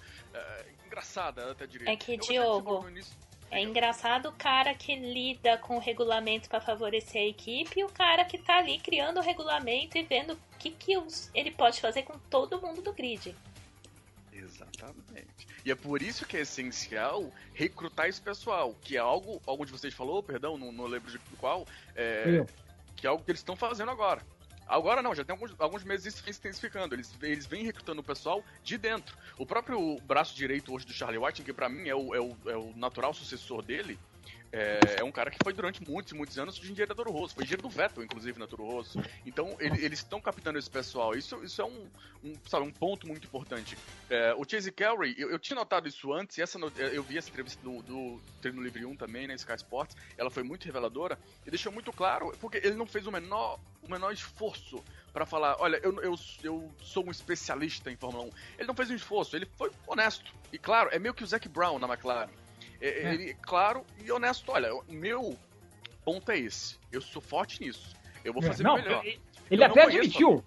engraçada, eu até diria. É que, Diogo, é engraçado o cara que lida com o regulamento para favorecer a equipe e o cara que tá ali criando o regulamento e vendo o que ele pode fazer com todo mundo do grid. Exatamente. E é por isso que é essencial recrutar esse pessoal, que é algo de vocês falou, perdão, não lembro de qual, que é algo que eles estão fazendo agora. Agora não, já tem alguns meses isso intensificando. Eles vêm recrutando o pessoal de dentro. O próprio braço direito hoje do Charlie Whiting, que pra mim é o natural sucessor dele, é um cara que foi durante muitos e muitos anos de engenheiro da Toro Rosso. Foi engenheiro do Vettel, inclusive, na Toro Rosso. Então, eles estão captando esse pessoal. Isso é um ponto muito importante. O Chase Carey, eu tinha notado isso antes, e eu vi essa entrevista do Treino Livre 1 também, né, Sky Sports. Ela foi muito reveladora e deixou muito claro, porque ele não fez o menor esforço para falar, olha, eu sou um especialista em Fórmula 1. Ele não fez um esforço, ele foi honesto. E claro, é meio que o Zac Brown na McLaren. Ele, claro e honesto, olha, o meu ponto é esse. Eu sou forte nisso. Eu vou fazer melhor. Ele até admitiu.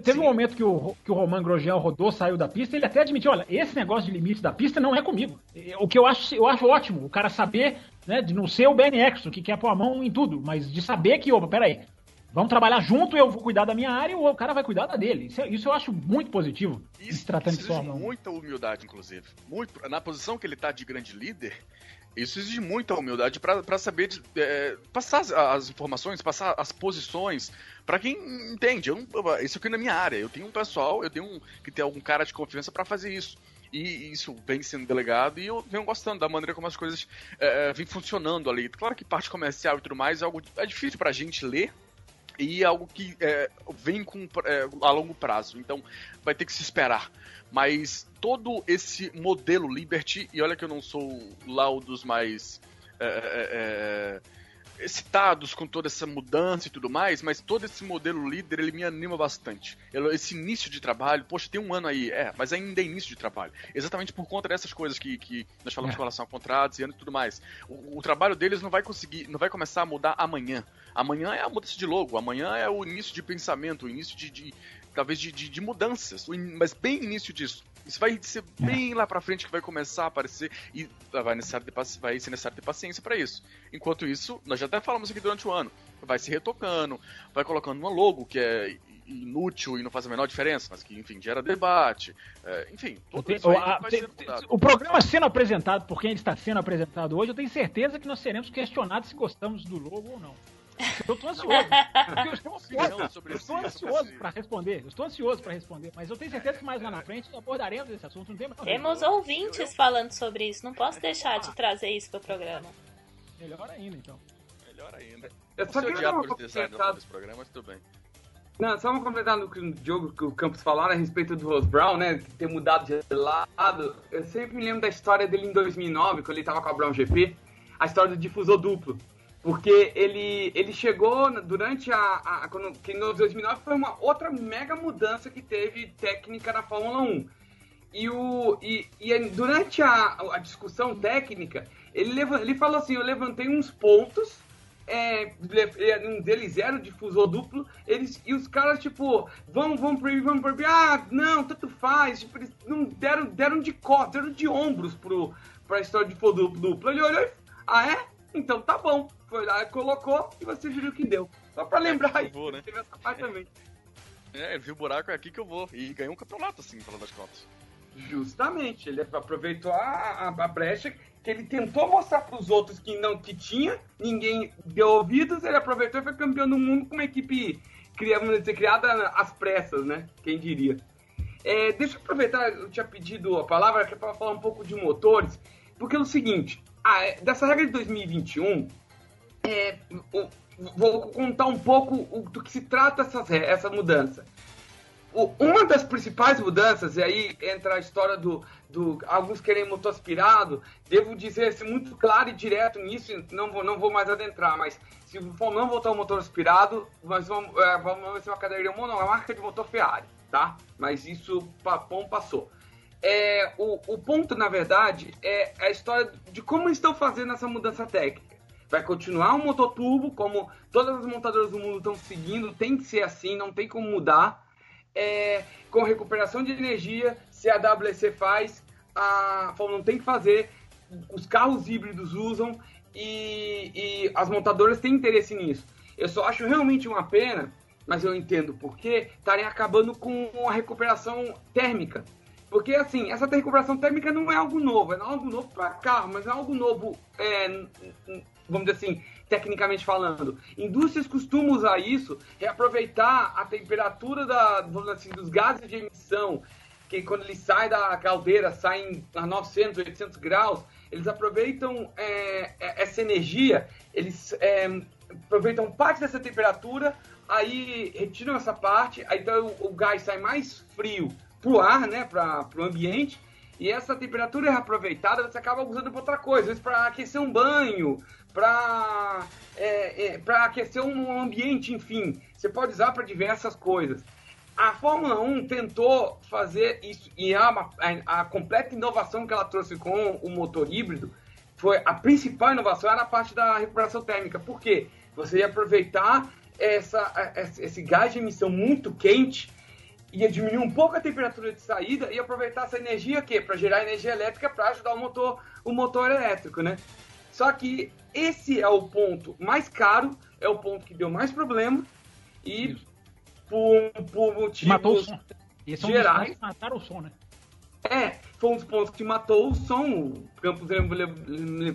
Teve um momento que o Romain Grosjean rodou, saiu da pista, ele até admitiu, olha, esse negócio de limite da pista não é comigo. O que eu acho ótimo, o cara saber, né, de não ser o Bernie Eccleston, que quer pôr a mão em tudo, mas de saber que, opa, peraí, vamos trabalhar junto, eu vou cuidar da minha área e o cara vai cuidar da dele. Isso eu acho muito positivo. Isso tratando de exige muita humildade, inclusive. Na posição que ele tá de grande líder, isso exige muita humildade para saber passar as informações, passar as posições para quem entende. Isso aqui não é minha área. Eu tenho um pessoal, que ter algum cara de confiança para fazer isso. E isso vem sendo delegado e eu venho gostando da maneira como as coisas vêm funcionando ali. Claro que parte comercial e tudo mais é difícil pra gente ler, e algo que vem a longo prazo, então vai ter que se esperar. Mas todo esse modelo Liberty, e olha que eu não sou lá um dos mais excitados com toda essa mudança e tudo mais, mas todo esse modelo líder, ele me anima bastante. Esse início de trabalho, poxa, tem um ano aí, mas ainda é início de trabalho. Exatamente por conta dessas coisas que nós falamos com relação a contratos e ano e tudo mais. O trabalho deles não vai começar a mudar amanhã. Amanhã é a mudança de logo, amanhã é o início de pensamento, o início talvez de mudanças, mas bem início disso. Isso vai ser bem lá pra frente que vai começar a aparecer e vai ser necessário ter paciência pra isso. Enquanto isso, nós já até falamos aqui durante o ano, vai se retocando, vai colocando uma logo que é inútil e não faz a menor diferença, mas que, enfim, gera debate, enfim, tudo isso aí vai ser mudado. O programa sendo apresentado por quem ele está sendo apresentado hoje, eu tenho certeza que nós seremos questionados se gostamos do logo ou não. Eu tô ansioso. Eu estou ansioso para responder. Mas eu tenho certeza que mais lá na frente abordaremos esse assunto. Não tem mais. Temos ouvintes falando sobre isso. Não posso deixar de trazer isso pro programa. Melhor ainda, então. Melhor ainda. Eu só queria dar uma desse programa, mas tudo bem. Não, só uma completar no que o Diogo, que o Campos falaram a respeito do Ross Brown, né, ter mudado de lado. Eu sempre me lembro da história dele em 2009, quando ele tava com a Brown GP, a história do difusor duplo. Porque ele chegou durante que em 2009 foi uma outra mega mudança que teve técnica na Fórmula 1. E durante a discussão técnica, ele falou assim, eu levantei uns pontos, um deles era o difusor duplo, e os caras, tipo, vamos proibir, não, tanto faz, tipo, eles não deram de costas, deram de ombros pra história de difusor duplo. Ele olhou e, então tá bom. Foi lá, colocou e você viu o que deu. Só pra lembrar aí, né? Teve essa parte também. Ele viu o buraco, é aqui que eu vou. E ganhou um campeonato, assim, falando das contas. Justamente, ele aproveitou a brecha que ele tentou mostrar pros outros que tinha, ninguém deu ouvidos, ele aproveitou e foi campeão do mundo com uma equipe criada às pressas, né? Quem diria. Deixa eu aproveitar, eu tinha pedido a palavra que é para falar um pouco de motores, porque é o seguinte, dessa regra de 2021, vou contar um pouco do que se trata essa mudança. Uma das principais mudanças, e aí entra a história do alguns querem motor aspirado, devo dizer muito claro e direto nisso, não vou mais adentrar, mas se não voltar o motor aspirado, nós vamos ser uma categoria monomarca de motor Ferrari, tá? Mas isso, papão, passou. O ponto, na verdade, é a história de como eles estão fazendo essa mudança técnica. Vai continuar um motor turbo, como todas as montadoras do mundo estão seguindo, tem que ser assim, não tem como mudar. Com recuperação de energia, se a WEC faz, a Fórmula 1 tem que fazer, os carros híbridos usam e as montadoras têm interesse nisso. Eu só acho realmente uma pena, mas eu entendo por quê, estarem acabando com a recuperação térmica. Porque, assim, essa recuperação térmica não é algo novo, é algo novo para carro, mas é algo novo, vamos dizer assim, tecnicamente falando. Indústrias costumam usar isso, reaproveitar a temperatura vamos dizer assim, dos gases de emissão, que quando eles saem da caldeira, saem a 900, 800 graus, eles aproveitam essa energia, eles aproveitam parte dessa temperatura, aí retiram essa parte, aí então o gás sai mais frio para o ar, né, para o ambiente, e essa temperatura é reaproveitada, você acaba usando para outra coisa, às vezes para aquecer um banho, para aquecer um ambiente, enfim, você pode usar para diversas coisas. A Fórmula 1 tentou fazer isso, e a completa inovação que ela trouxe com o motor híbrido, a principal inovação era a parte da recuperação térmica. Por quê? Você ia aproveitar esse gás de emissão muito quente, ia diminuir um pouco a temperatura de saída e aproveitar essa energia para gerar energia elétrica para ajudar o motor elétrico, né? Só que esse é o ponto mais caro, é o ponto que deu mais problema e por motivos matou o som. Esse gerais. É mataram o som, né? Foi um dos pontos que matou o som. O Campos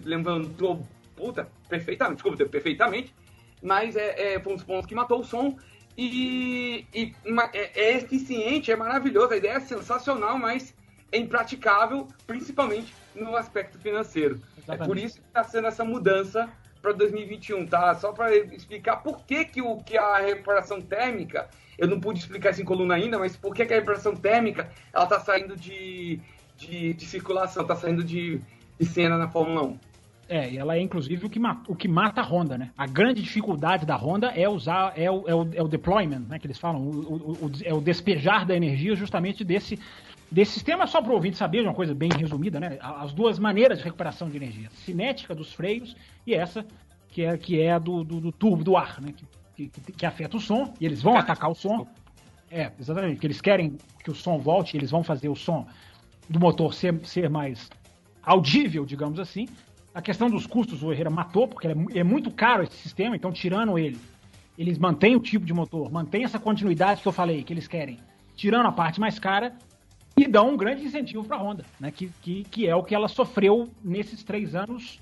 levantou perfeitamente, mas foi um dos pontos que matou o som. E é eficiente, é maravilhoso, a ideia é sensacional, mas é impraticável, principalmente no aspecto financeiro. Exatamente. É por isso que está sendo essa mudança para 2021, tá? Só para explicar por que a recuperação térmica, eu não pude explicar isso em coluna ainda, mas por que a recuperação térmica ela está saindo de circulação, está saindo de cena na Fórmula 1. E ela é inclusive o que mata a Honda, né? A grande dificuldade da Honda é usar, é o deployment, né? Que eles falam, é o despejar da energia justamente desse sistema. Só para o ouvinte saber, uma coisa bem resumida, né? As duas maneiras de recuperação de energia, cinética dos freios e essa que é do tubo do ar, né? Que afeta o som, e eles vão atacar o som. Exatamente, porque eles querem que o som volte, eles vão fazer o som do motor ser mais audível, digamos assim. A questão dos custos, o Herrera matou, porque é muito caro esse sistema, então tirando eles mantêm o tipo de motor, mantêm essa continuidade que eu falei, que eles querem, tirando a parte mais cara, e dão um grande incentivo para a Honda, né, que é o que ela sofreu nesses 3 anos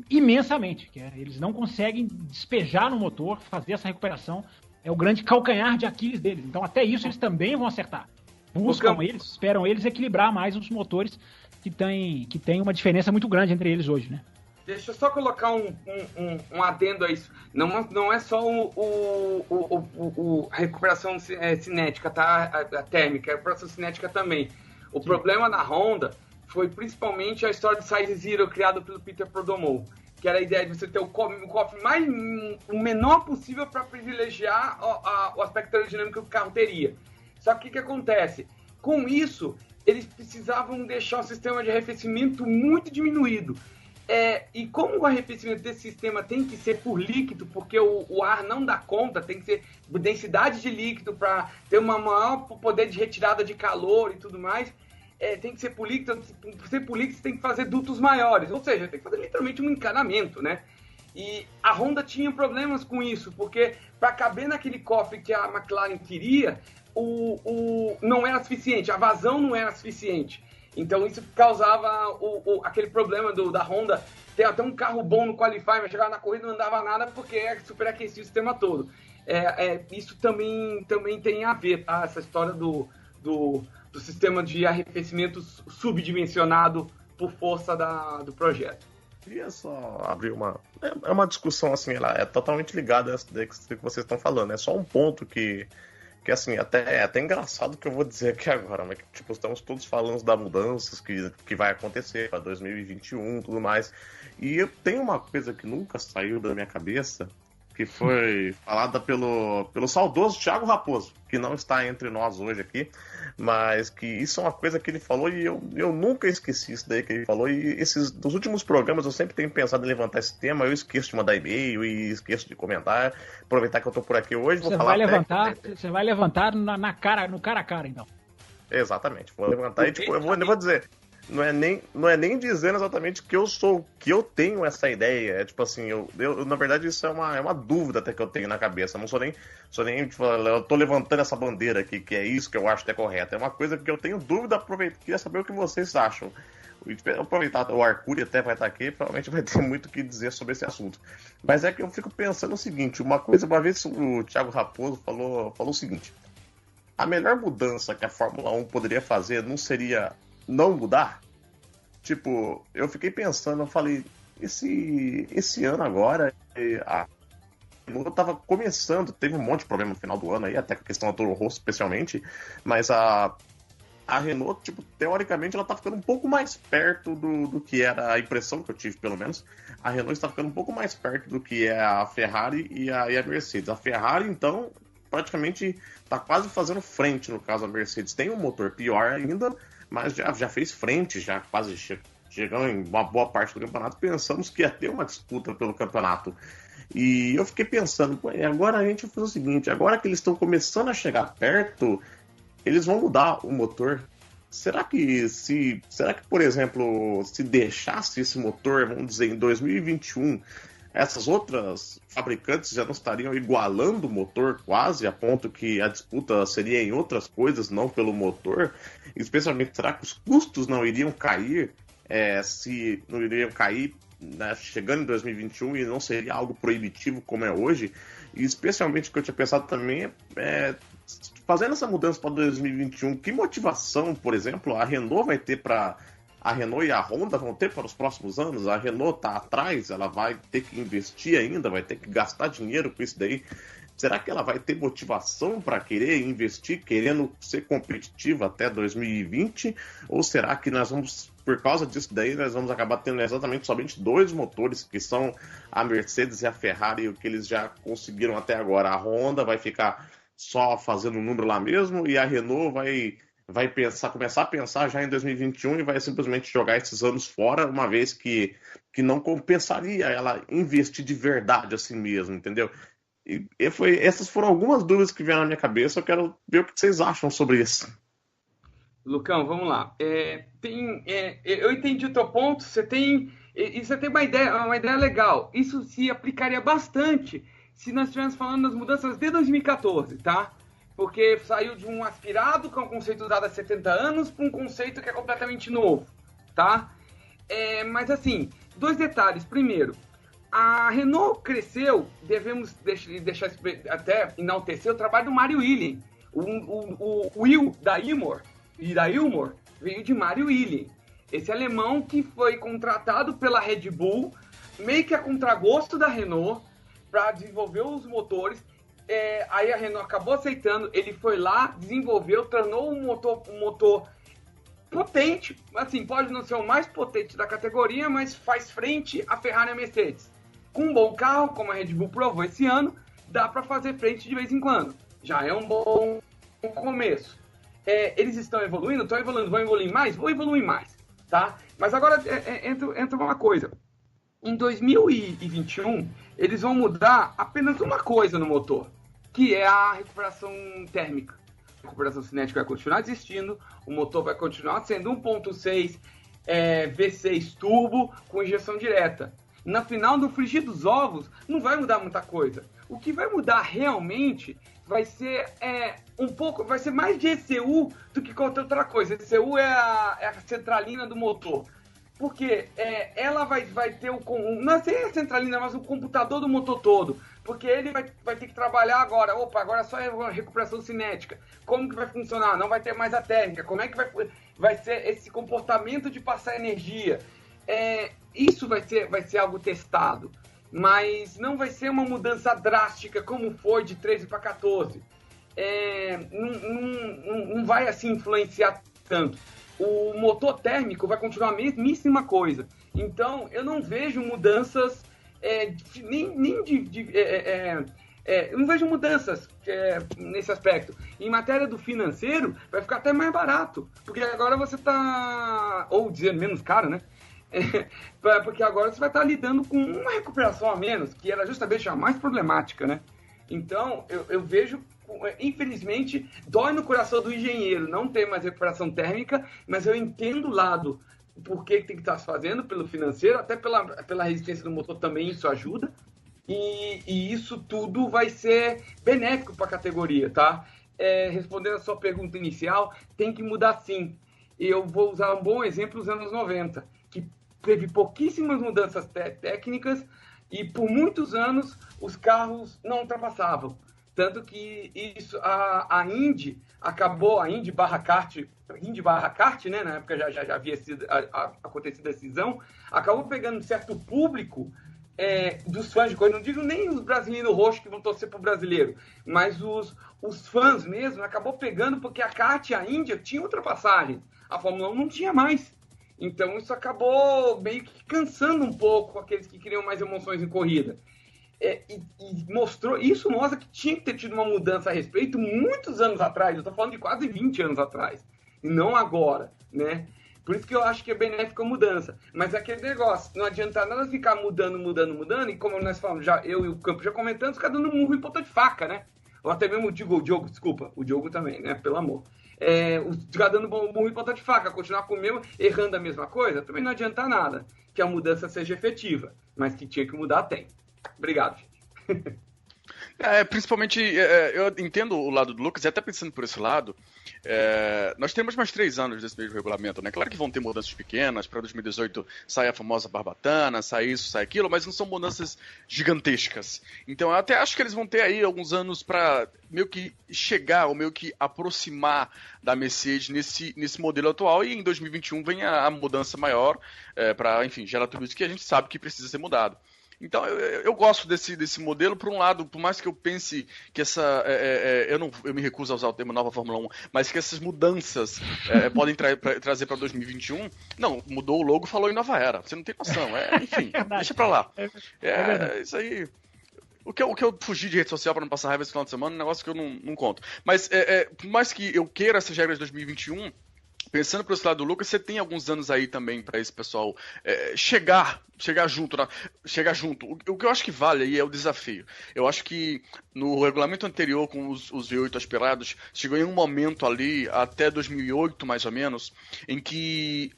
imensamente, eles não conseguem despejar no motor, fazer essa recuperação, é o grande calcanhar de Aquiles deles, então até isso eles também vão acertar. Esperam eles equilibrar mais os motores que tem uma diferença muito grande entre eles hoje, né? Deixa eu só colocar um adendo a isso. Não é só a recuperação cinética, tá? A térmica, a recuperação cinética também. O problema na Honda foi principalmente a história do Size Zero criado pelo Peter Prodomou, que era a ideia de você ter o cofre o menor possível para privilegiar o aspecto aerodinâmico que o carro teria. Só que o que acontece? Com isso, eles precisavam deixar o sistema de arrefecimento muito diminuído. E como o arrefecimento desse sistema tem que ser por líquido, porque o ar não dá conta, tem que ser densidade de líquido para ter uma maior poder de retirada de calor e tudo mais, tem que ser por líquido. Para ser por líquido, você tem que fazer dutos maiores, ou seja, tem que fazer literalmente um encanamento, né? E a Honda tinha problemas com isso, porque para caber naquele cofre que a McLaren queria, não era suficiente, a vazão não era suficiente. Então isso causava aquele problema da Honda ter até um carro bom no qualify, mas chegava na corrida e não andava nada porque superaquecia o sistema todo. Isso também tem a ver, tá? Essa história do sistema de arrefecimento subdimensionado por força do projeto. Queria só abrir uma discussão assim, ela é totalmente ligada a essa que vocês estão falando. É só um ponto que assim, é até engraçado que eu vou dizer aqui agora, mas tipo, estamos todos falando das mudanças que vai acontecer para 2021 e tudo mais. E eu tenho uma coisa que nunca saiu da minha cabeça, que foi falada pelo saudoso Thiago Raposo, que não está entre nós hoje aqui, mas que isso é uma coisa que ele falou e eu nunca esqueci isso daí que ele falou. E nos últimos programas eu sempre tenho pensado em levantar esse tema, eu esqueço de mandar e-mail e esqueço de comentar. Aproveitar que eu tô por aqui hoje, vou falar. Você vai levantar no cara a cara, então. Exatamente, vou levantar e tipo, eu vou dizer. Não é nem dizendo exatamente que eu tenho essa ideia. É tipo assim, eu na verdade isso é uma dúvida até que eu tenho na cabeça. Eu não sou nem tipo, eu tô levantando essa bandeira aqui, que é isso que eu acho que é correto. É uma coisa que eu tenho dúvida, queria saber o que vocês acham. Aproveitar, o Arcuri até vai estar aqui, provavelmente vai ter muito o que dizer sobre esse assunto. Mas é que eu fico pensando o seguinte, uma vez o Thiago Raposo falou o seguinte: a melhor mudança que a Fórmula 1 poderia fazer não seria não mudar? Tipo, eu fiquei pensando, eu falei, esse ano agora, a Renault tava começando, teve um monte de problema no final do ano aí, até com a questão do Toro Rosso especialmente, mas a Renault, tipo, teoricamente ela tá ficando um pouco mais perto do que era a impressão que eu tive, pelo menos. A Renault está ficando um pouco mais perto do que é a Ferrari e a Mercedes. A Ferrari, então, praticamente tá quase fazendo frente, no caso a Mercedes. Tem um motor pior ainda, mas já fez frente, já quase chegando em uma boa parte do campeonato. Pensamos que ia ter uma disputa pelo campeonato. E eu fiquei pensando, agora a gente vai fazer o seguinte, agora que eles estão começando a chegar perto, eles vão mudar o motor. Será que, por exemplo, se deixasse esse motor, vamos dizer, em 2021, essas outras fabricantes já não estariam igualando o motor quase, a ponto que a disputa seria em outras coisas, não pelo motor? Especialmente, será que os custos não iriam cair, né, chegando em 2021 e não seria algo proibitivo como é hoje? E especialmente o que eu tinha pensado também fazendo essa mudança para 2021, que motivação, por exemplo, a Renault vai ter a Renault e a Honda vão ter para os próximos anos? A Renault está atrás, ela vai ter que investir ainda, vai ter que gastar dinheiro com isso daí. Será que ela vai ter motivação para querer investir, querendo ser competitiva até 2020? Ou será que nós vamos, por causa disso daí, nós vamos acabar tendo exatamente somente dois motores, que são a Mercedes e a Ferrari, o que eles já conseguiram até agora? A Honda vai ficar só fazendo um número lá mesmo e a Renault vai começar a pensar já em 2021 e vai simplesmente jogar esses anos fora, uma vez que não compensaria ela investir de verdade assim mesmo, entendeu? Essas foram algumas dúvidas que vieram na minha cabeça, eu quero ver o que vocês acham sobre isso. Lucão, vamos lá. Eu entendi o teu ponto, você tem uma ideia legal. Isso se aplicaria bastante se nós estivermos falando das mudanças de 2014, tá? Porque saiu de um aspirado, que é um conceito usado há 70 anos, para um conceito que é completamente novo, tá? Mas assim, dois detalhes. Primeiro, a Renault cresceu, devemos deixar até enaltecer o trabalho do Mario Williams. O Will da Ilmor veio de Mario Williams. Esse alemão que foi contratado pela Red Bull, meio que a contragosto da Renault, para desenvolver os motores. Aí a Renault acabou aceitando, ele foi lá, desenvolveu, tornou um motor potente, assim, pode não ser o mais potente da categoria, mas faz frente à Ferrari e à Mercedes. Com um bom carro, como a Red Bull provou esse ano, dá para fazer frente de vez em quando. Já é um bom começo. Eles estão evoluindo, vão evoluir mais? Vão evoluir mais, tá? Mas agora entra uma coisa. Em 2021, eles vão mudar apenas uma coisa no motor, que é a recuperação térmica. A recuperação cinética vai continuar existindo, o motor vai continuar sendo 1.6 V6 turbo com injeção direta. Na final, no frigir dos ovos, não vai mudar muita coisa. O que vai mudar realmente vai ser vai ser mais de ECU do que qualquer outra coisa. ECU é a centralina do motor. Porque ela vai ter não é a centralina, mas o computador do motor todo. Porque ele vai ter que trabalhar agora. Agora só é recuperação cinética. Como que vai funcionar? Não vai ter mais a térmica. Como é que vai ser esse comportamento de passar energia? Isso vai ser algo testado. Mas não vai ser uma mudança drástica como foi de 13 para 14. Não vai assim influenciar tanto. O motor térmico vai continuar a mesmíssima coisa. Então, eu não vejo mudanças eu não vejo mudanças nesse aspecto. Em matéria do financeiro, vai ficar até mais barato, porque agora você está, ou dizendo menos caro, né? Porque agora você vai estar lidando com uma recuperação a menos, que era justamente a mais problemática, né? Então, eu vejo, infelizmente, dói no coração do engenheiro não ter mais recuperação térmica, mas eu entendo o lado, por que tem que estar se fazendo, pelo financeiro, até pela resistência do motor também isso ajuda, e isso tudo vai ser benéfico para a categoria, tá? Respondendo a sua pergunta inicial, tem que mudar sim. Eu vou usar um bom exemplo dos anos 90, que teve pouquíssimas mudanças técnicas e por muitos anos os carros não ultrapassavam. Tanto que isso, a Indy acabou, a Indy barra kart, né, na época já havia acontecido a decisão, acabou pegando um certo público dos fãs de corrida, não digo nem os brasileiros roxos que vão torcer para o brasileiro, mas os fãs mesmo, acabou pegando porque a kart e a Índia tinham ultrapassagem, a Fórmula 1 não tinha mais. Então isso acabou meio que cansando um pouco aqueles que queriam mais emoções em corrida. Isso mostra que tinha que ter tido uma mudança a respeito muitos anos atrás, eu estou falando de quase 20 anos atrás, e não agora, né? Por isso que eu acho que é benéfica a mudança. Mas é aquele negócio, não adianta nada ficar mudando, e como nós falamos, eu e o Campo já comentamos, ficar dando murro em ponta de faca, né? Ou até mesmo o Diogo também, né? Pelo amor. Ficar dando murro em ponta de faca, continuar com o mesmo, errando a mesma coisa, também não adianta nada. Que a mudança seja efetiva, mas que tinha que mudar, tem. Obrigado, gente. Principalmente, eu entendo o lado do Lucas, e até pensando por esse lado, nós temos mais 3 anos desse mesmo regulamento, né? Claro que vão ter mudanças pequenas, para 2018 sai a famosa barbatana, sai isso, sai aquilo, mas não são mudanças gigantescas. Então eu até acho que eles vão ter aí alguns anos para meio que chegar, ou meio que aproximar da Mercedes nesse modelo atual, e em 2021 vem a mudança maior, para, enfim, gerar tudo isso que a gente sabe que precisa ser mudado. Então, eu gosto desse modelo, por um lado, por mais que eu pense que eu me recuso a usar o termo nova Fórmula 1, mas que essas mudanças podem trazer para 2021. Não, mudou o logo, falou em nova era. Você não tem noção. Enfim, deixa pra lá. Isso aí. O que eu fugi de rede social para não passar raiva esse final de semana é um negócio que eu não conto. Mas, por mais que eu queira essas regras de 2021, pensando para esse lado do Lucas, você tem alguns anos aí também para esse pessoal chegar junto. O que eu acho que vale aí é o desafio. Eu acho que no regulamento anterior, com os V8 aspirados, chegou em um momento ali, até 2008 mais ou menos, em que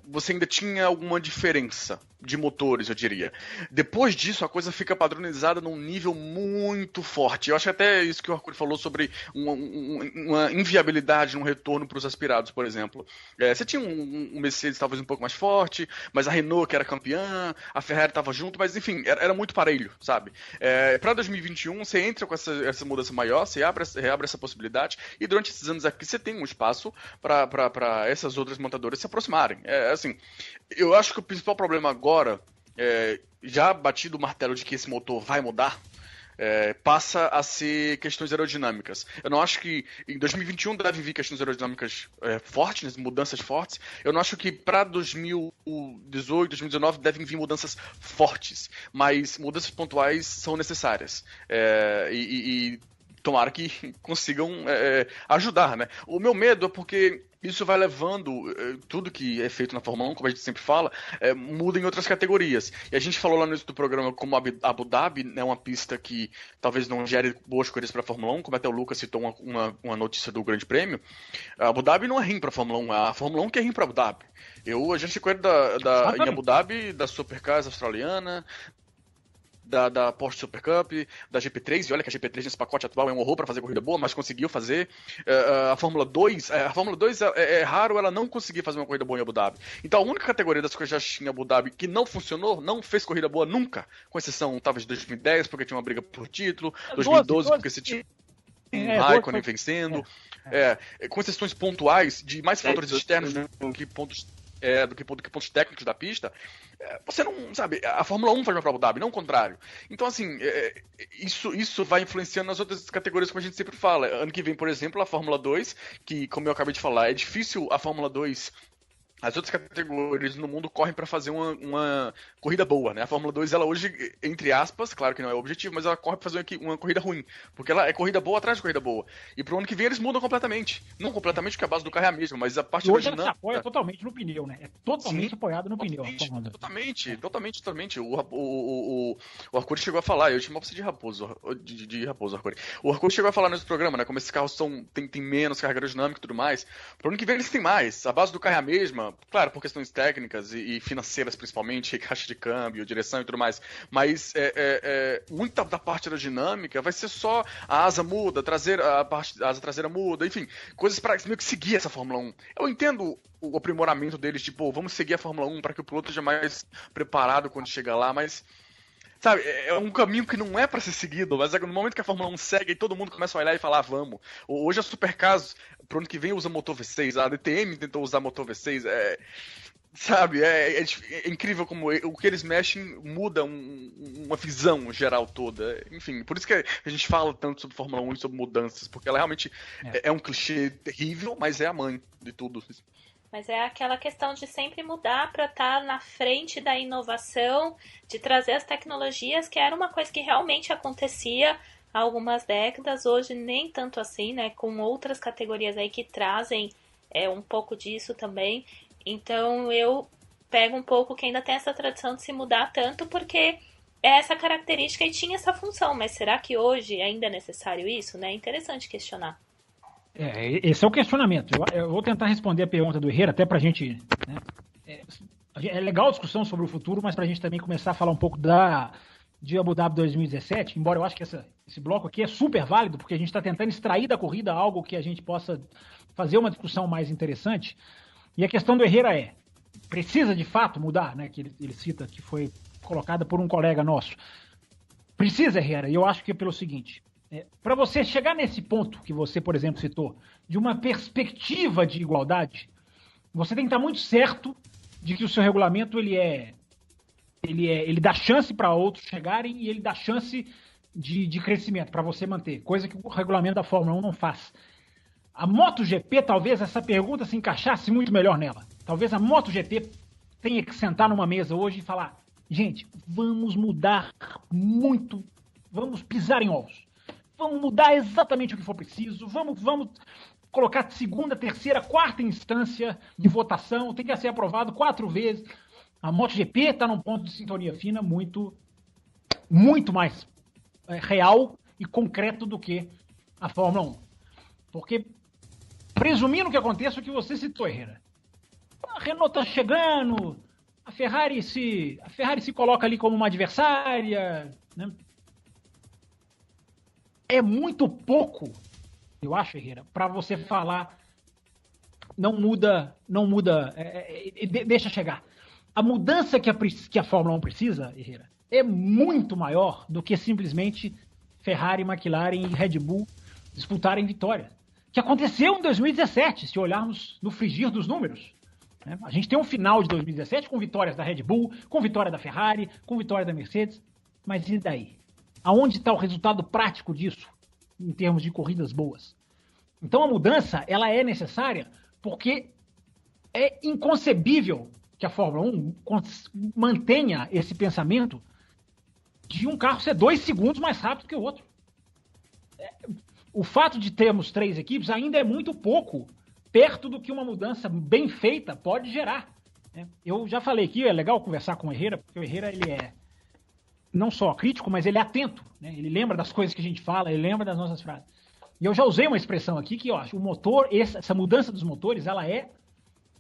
você ainda tinha alguma diferença de motores, eu diria. Depois disso, a coisa fica padronizada num nível muito forte. Eu acho até isso que o Arcuri falou sobre uma inviabilidade no retorno para os aspirados, por exemplo. Você tinha um Mercedes talvez um pouco mais forte, mas a Renault, que era campeã, a Ferrari estava junto, mas enfim, era muito parelho, sabe? Para 2021, você entra com essa mudança maior, você reabre essa possibilidade, e durante esses anos aqui você tem um espaço para essas outras montadoras se aproximarem. Assim, eu acho que o principal problema agora, já batido o martelo de que esse motor vai mudar, passa a ser questões aerodinâmicas. Eu não acho que em 2021 deve vir questões aerodinâmicas fortes, mudanças fortes. Eu não acho que para 2018, 2019 devem vir mudanças fortes, mas mudanças pontuais são necessárias. E tomara que consigam ajudar, né? O meu medo é porque isso vai levando, tudo que é feito na Fórmula 1, como a gente sempre fala, muda em outras categorias. E a gente falou lá no início do programa como Abu Dhabi é uma pista que talvez não gere boas corridas para a Fórmula 1, como até o Lucas citou uma notícia do Grande Prêmio. A Abu Dhabi não é ruim para a Fórmula 1, a Fórmula 1 que é ruim para Abu Dhabi. A gente corre em Abu Dhabi, da Supercars australiana, da Porsche Super Cup, da GP3, e olha que a GP3 nesse pacote atual é um horror para fazer corrida boa, mas conseguiu fazer. A Fórmula 2, é raro ela não conseguir fazer uma corrida boa em Abu Dhabi. Então a única categoria das que eu já tinha em Abu Dhabi que não funcionou, não fez corrida boa nunca, com exceção talvez de 2010, porque tinha uma briga por título, 2012 porque se tinha Raikkonen vencendo, com exceções pontuais de mais fatores externos do que pontos técnicos da pista, você não sabe, a Fórmula 1 faz para Abu Dhabi, não o contrário. Então, assim, isso vai influenciando nas outras categorias, como a gente sempre fala. Ano que vem, por exemplo, a Fórmula 2, que, como eu acabei de falar, é difícil a Fórmula 2 as outras categorias no mundo correm para fazer uma corrida boa, né? A Fórmula 2, ela hoje, entre aspas, claro que não é o objetivo, mas ela corre para fazer uma corrida ruim, porque ela é corrida boa atrás de corrida boa. E pro ano que vem eles mudam completamente. Não completamente, porque a base do carro é a mesma, mas a parte hoje ela se apoia totalmente no pneu, né? É totalmente apoiado no pneu. Totalmente. O Arcuri chegou a falar, eu tinha uma opção de Raposo, Arcuri. O Arcuri chegou a falar nesse programa, né? Como esses carros tem menos carga aerodinâmica e tudo mais. Pro ano que vem eles têm mais. A base do carro é a mesma. Claro, por questões técnicas e financeiras principalmente, caixa de câmbio, direção e tudo mais, mas muita da parte aerodinâmica vai ser só a asa muda, a asa traseira muda, enfim, coisas para meio que seguir essa Fórmula 1. Eu entendo o aprimoramento deles, tipo, vamos seguir a Fórmula 1 para que o piloto esteja mais preparado quando chega lá, mas sabe, é um caminho que não é pra ser seguido, mas no momento que a Fórmula 1 segue e todo mundo começa a olhar e falar, vamos. Hoje a Supercars, pro ano que vem, usa motor V6, a DTM tentou usar motor V6, sabe, é incrível como o que eles mexem muda uma visão geral toda. Enfim, por isso que a gente fala tanto sobre Fórmula 1 e sobre mudanças, porque ela realmente é um clichê terrível, mas é a mãe de tudo. Mas é aquela questão de sempre mudar para estar na frente da inovação, de trazer as tecnologias, que era uma coisa que realmente acontecia há algumas décadas, hoje nem tanto assim, né? Com outras categorias aí que trazem um pouco disso também. Então eu pego um pouco que ainda tem essa tradição de se mudar tanto, porque é essa característica e tinha essa função. Mas será que hoje ainda é necessário isso, né? É interessante questionar. Esse é o questionamento. Eu vou tentar responder a pergunta do Herrera, até pra gente... Né, é legal a discussão sobre o futuro, mas pra gente também começar a falar um pouco de Abu Dhabi 2017, embora eu acho que esse bloco aqui é super válido, porque a gente está tentando extrair da corrida algo que a gente possa fazer uma discussão mais interessante. E a questão do Herrera precisa de fato mudar, né? Que ele cita que foi colocada por um colega nosso. Precisa, Herrera, e eu acho que é pelo seguinte... Para você chegar nesse ponto que você, por exemplo, citou, de uma perspectiva de igualdade, você tem que estar muito certo de que o seu regulamento ele dá chance para outros chegarem e ele dá chance de crescimento para você manter, coisa que o regulamento da Fórmula 1 não faz. A MotoGP, talvez essa pergunta se encaixasse muito melhor nela. Talvez a MotoGP tenha que sentar numa mesa hoje e falar, gente, vamos mudar muito, vamos pisar em ovos. Vamos mudar exatamente o que for preciso, vamos colocar segunda, terceira, quarta instância de votação, tem que ser aprovado 4 vezes. A MotoGP está num ponto de sintonia fina muito, muito mais real e concreto do que a Fórmula 1. Porque, presumindo que aconteça o que você citou, Herrera, a Renault está chegando, a Ferrari se coloca ali como uma adversária, né? É muito pouco, eu acho, Herrera, para você falar não muda, deixa chegar. A mudança que a Fórmula 1 precisa, Herrera, é muito maior do que simplesmente Ferrari, McLaren e Red Bull disputarem vitória. Que aconteceu em 2017, se olharmos no frigir dos números. Né? A gente tem um final de 2017 com vitórias da Red Bull, com vitória da Ferrari, com vitória da Mercedes, mas e daí? Aonde está o resultado prático disso, em termos de corridas boas? Então a mudança, ela é necessária porque é inconcebível que a Fórmula 1 mantenha esse pensamento de um carro ser 2 segundos mais rápido que o outro. O fato de termos 3 equipes ainda é muito pouco perto do que uma mudança bem feita pode gerar. Eu já falei aqui, é legal conversar com o Herrera, porque o Herrera ele é não só crítico, mas ele é atento, né? Ele lembra das coisas que a gente fala, ele lembra das nossas frases. E eu já usei uma expressão aqui que eu acho, o motor, essa mudança dos motores, ela é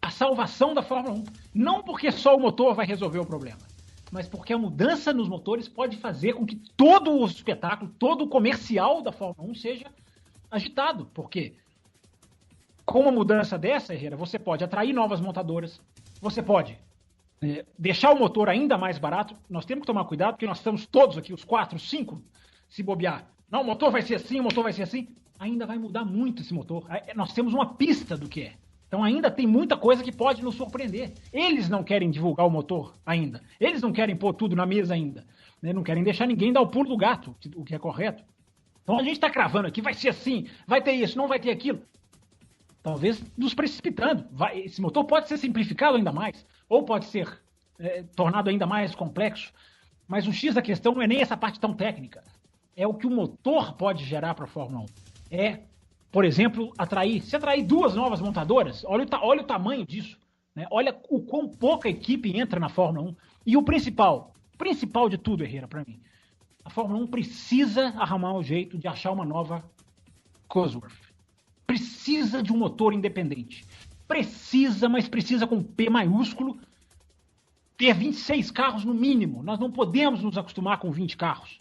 a salvação da Fórmula 1. Não porque só o motor vai resolver o problema, mas porque a mudança nos motores pode fazer com que todo o espetáculo, todo o comercial da Fórmula 1 seja agitado. Porque com uma mudança dessa, Herrera, você pode atrair novas montadoras, você pode deixar o motor ainda mais barato. Nós temos que tomar cuidado, porque nós estamos todos aqui, os 4, 5, se bobear. Não, o motor vai ser assim, o motor vai ser assim. Ainda vai mudar muito esse motor. Nós temos uma pista do que é. Então ainda tem muita coisa que pode nos surpreender. Eles não querem divulgar o motor ainda. Eles não querem pôr tudo na mesa ainda. Não querem deixar ninguém dar o pulo do gato, o que é correto. Então a gente está cravando aqui, vai ser assim, vai ter isso, não vai ter aquilo. talvez nos precipitando. Esse motor pode ser simplificado ainda mais, ou pode ser tornado ainda mais complexo, mas o X da questão não é nem essa parte tão técnica. É o que o motor pode gerar para a Fórmula 1. Por exemplo, se atrair duas novas montadoras, olha o tamanho disso. Né? Olha o quão pouca equipe entra na Fórmula 1. E o principal de tudo, Herrera, para mim, a Fórmula 1 precisa arrumar o jeito de achar uma nova Cosworth. Precisa de um motor independente. Mas precisa com P maiúsculo, ter 26 carros no mínimo. Nós não podemos nos acostumar com 20 carros.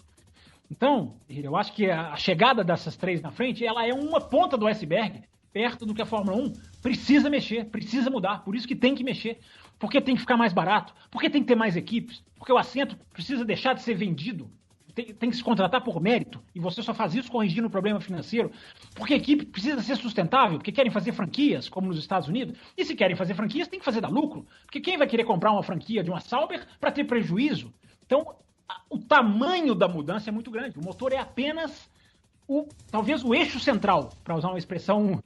Então, eu acho que a chegada dessas três na frente, ela é uma ponta do iceberg, perto do que a Fórmula 1 precisa mexer, precisa mudar. Por isso que tem que mexer, porque tem que ficar mais barato, porque tem que ter mais equipes, porque o assento precisa deixar de ser vendido, tem que se contratar por mérito, e você só faz isso corrigindo o problema financeiro, porque a equipe precisa ser sustentável, porque querem fazer franquias, como nos Estados Unidos, e se querem fazer franquias, tem que fazer dar lucro, porque quem vai querer comprar uma franquia de uma Sauber para ter prejuízo? Então, o tamanho da mudança é muito grande. O motor é apenas talvez o eixo central, para usar uma expressão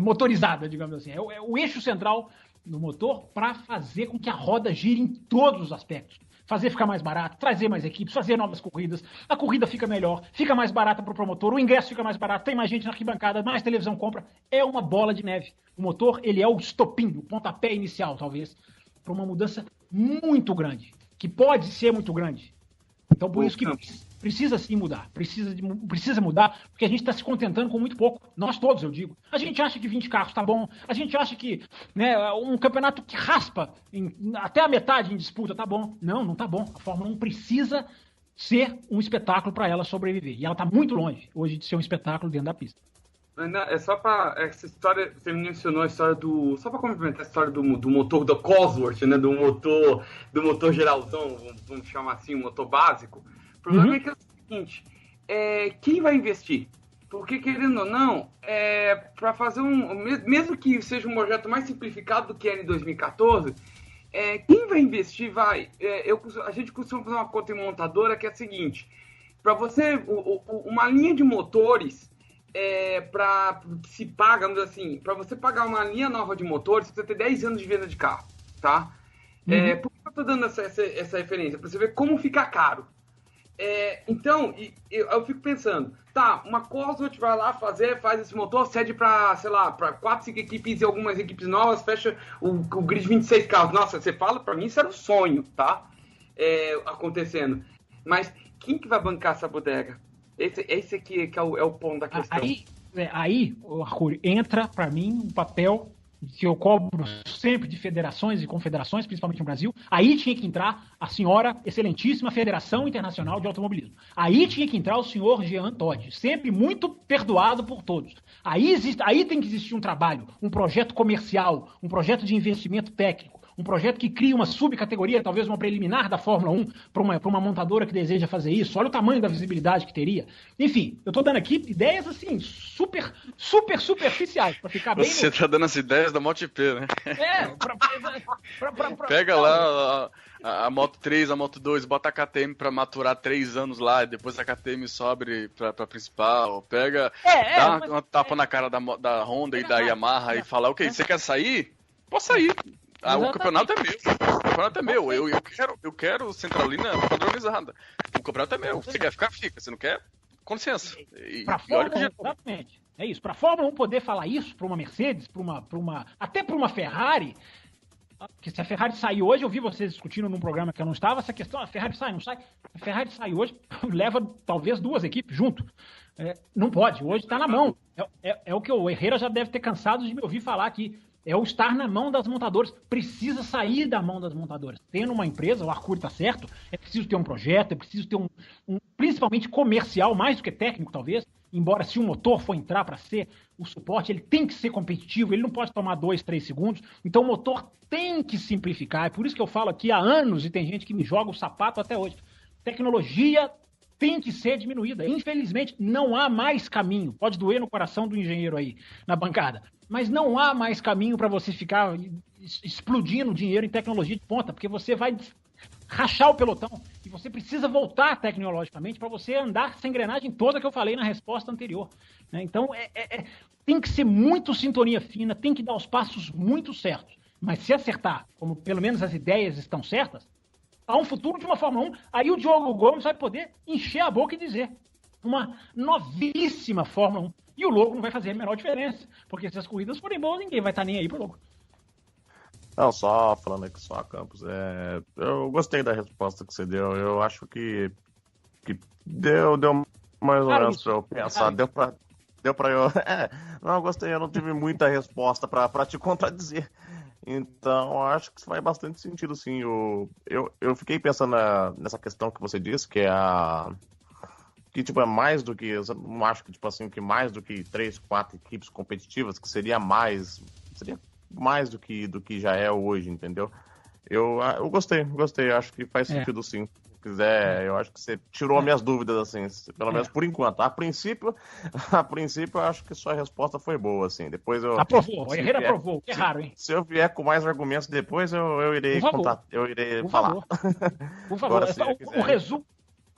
motorizada, digamos assim. É o eixo central do motor para fazer com que a roda gire em todos os aspectos. Fazer ficar mais barato, trazer mais equipes, fazer novas corridas. A corrida fica melhor, fica mais barata para o promotor, o ingresso fica mais barato, tem mais gente na arquibancada, mais televisão compra. É uma bola de neve. O motor, ele é o estopim, o pontapé inicial, talvez, para uma mudança muito grande, que pode ser muito grande. Então, por isso que precisa sim mudar. Precisa mudar, porque a gente está se contentando com muito pouco. Nós todos, eu digo. A gente acha que 20 carros tá bom. A gente acha que um campeonato que raspa até a metade em disputa tá bom. Não tá bom. A Fórmula 1 precisa ser um espetáculo para ela sobreviver. E ela está muito longe hoje de ser um espetáculo dentro da pista. É só para essa história, você mencionou a história só para complementar a história do motor da Cosworth, né, do motor geralzão, vamos chamar assim, um motor básico. O problema é que é o seguinte, quem vai investir? Porque, querendo ou não, para fazer mesmo que seja um projeto mais simplificado do que era em 2014, quem vai investir a gente costuma fazer uma conta em montadora que é a seguinte, para você, uma linha de motores, se paga, vamos dizer assim, para você pagar uma linha nova de motores, você precisa ter 10 anos de venda de carro, tá? Por que eu tô dando essa referência? Para você ver como fica caro. Então, eu fico pensando, tá, uma Cosworth vai lá faz esse motor, cede para, sei lá, para 4, 5 equipes e algumas equipes novas, fecha o grid de 26 carros. Nossa, você fala, para mim isso era um sonho, tá? Acontecendo. Mas quem que vai bancar essa bodega? Esse aqui que é o ponto da questão. Aí, Arcuri, entra para mim um papel que eu cobro sempre de federações e confederações, principalmente no Brasil. Aí tinha que entrar a senhora excelentíssima Federação Internacional de Automobilismo. Aí tinha que entrar o senhor Jean Todt, sempre muito perdoado por todos. Aí tem que existir um trabalho, um projeto comercial, um projeto de investimento técnico, um projeto que cria uma subcategoria, talvez uma preliminar da Fórmula 1 para uma montadora que deseja fazer isso. Olha o tamanho da visibilidade que teria. Enfim, eu estou dando aqui ideias assim, super superficiais, para ficar bem... Você está dando as ideias da MotoGP, né? Pega lá a Moto 3, a Moto 2, bota a KTM para maturar 3 anos lá, e depois a KTM sobe para principal. Pega, dá uma tapa na cara da Honda e da Yamaha e fala, ok, você quer sair? Posso sair. O campeonato é meu. Eu quero Centralina padronizada. O campeonato é meu. Você quer ficar, fica. Você não quer? Com licença. Exatamente. É isso. Para a Fórmula 1 poder falar isso para uma Mercedes, até para uma Ferrari, porque se a Ferrari sair hoje, eu vi vocês discutindo num programa que eu não estava, essa questão, a Ferrari sai, não sai? A Ferrari sai hoje, leva talvez 2 equipes junto. Não pode, hoje está na mão. É o que o Herrera já deve ter cansado de me ouvir falar aqui. É o estar na mão das montadoras. Precisa sair da mão das montadoras. Tendo uma empresa, o Arcuri está certo, é preciso ter um projeto, é preciso ter um principalmente comercial, mais do que técnico, talvez. Embora se o motor for entrar para ser o suporte, ele tem que ser competitivo, ele não pode tomar 2, 3 segundos. Então o motor tem que simplificar. É por isso que eu falo aqui há anos, e tem gente que me joga o sapato até hoje. Tecnologia tem que ser diminuída. Infelizmente, não há mais caminho. Pode doer no coração do engenheiro aí, na bancada. Mas não há mais caminho para você ficar explodindo dinheiro em tecnologia de ponta, porque você vai rachar o pelotão. E você precisa voltar tecnologicamente para você andar essa engrenagem toda que eu falei na resposta anterior. Né? Então, tem que ser muito sintonia fina, tem que dar os passos muito certos. Mas se acertar, como pelo menos as ideias estão certas, há um futuro de uma Fórmula 1, aí o Diogo Gomes vai poder encher a boca e dizer uma novíssima Fórmula 1. E o logo não vai fazer a menor diferença, porque se as corridas forem boas, ninguém vai estar nem aí pro logo. Não, só falando aqui só, Campos, eu gostei da resposta que você deu. Eu acho que deu mais ou menos pra eu pensar. Deu pra eu... não, eu gostei, eu não tive muita resposta pra te contradizer. Então, acho que isso faz bastante sentido, sim. Eu fiquei pensando nessa questão que você disse, que é que, tipo, é mais do que... Eu não acho que, tipo assim, que mais do que 3, 4 equipes competitivas, que seria mais do que já é hoje, entendeu? Eu gostei, acho que faz sentido, sim. Se quiser, eu acho que você tirou minhas dúvidas, assim, pelo menos por enquanto. A princípio, eu acho que sua resposta foi boa, assim. Depois eu... Aprovou, o Herrera aprovou, que é raro, hein? Se eu vier com mais argumentos depois, eu irei contar, eu irei falar. Por favor, agora,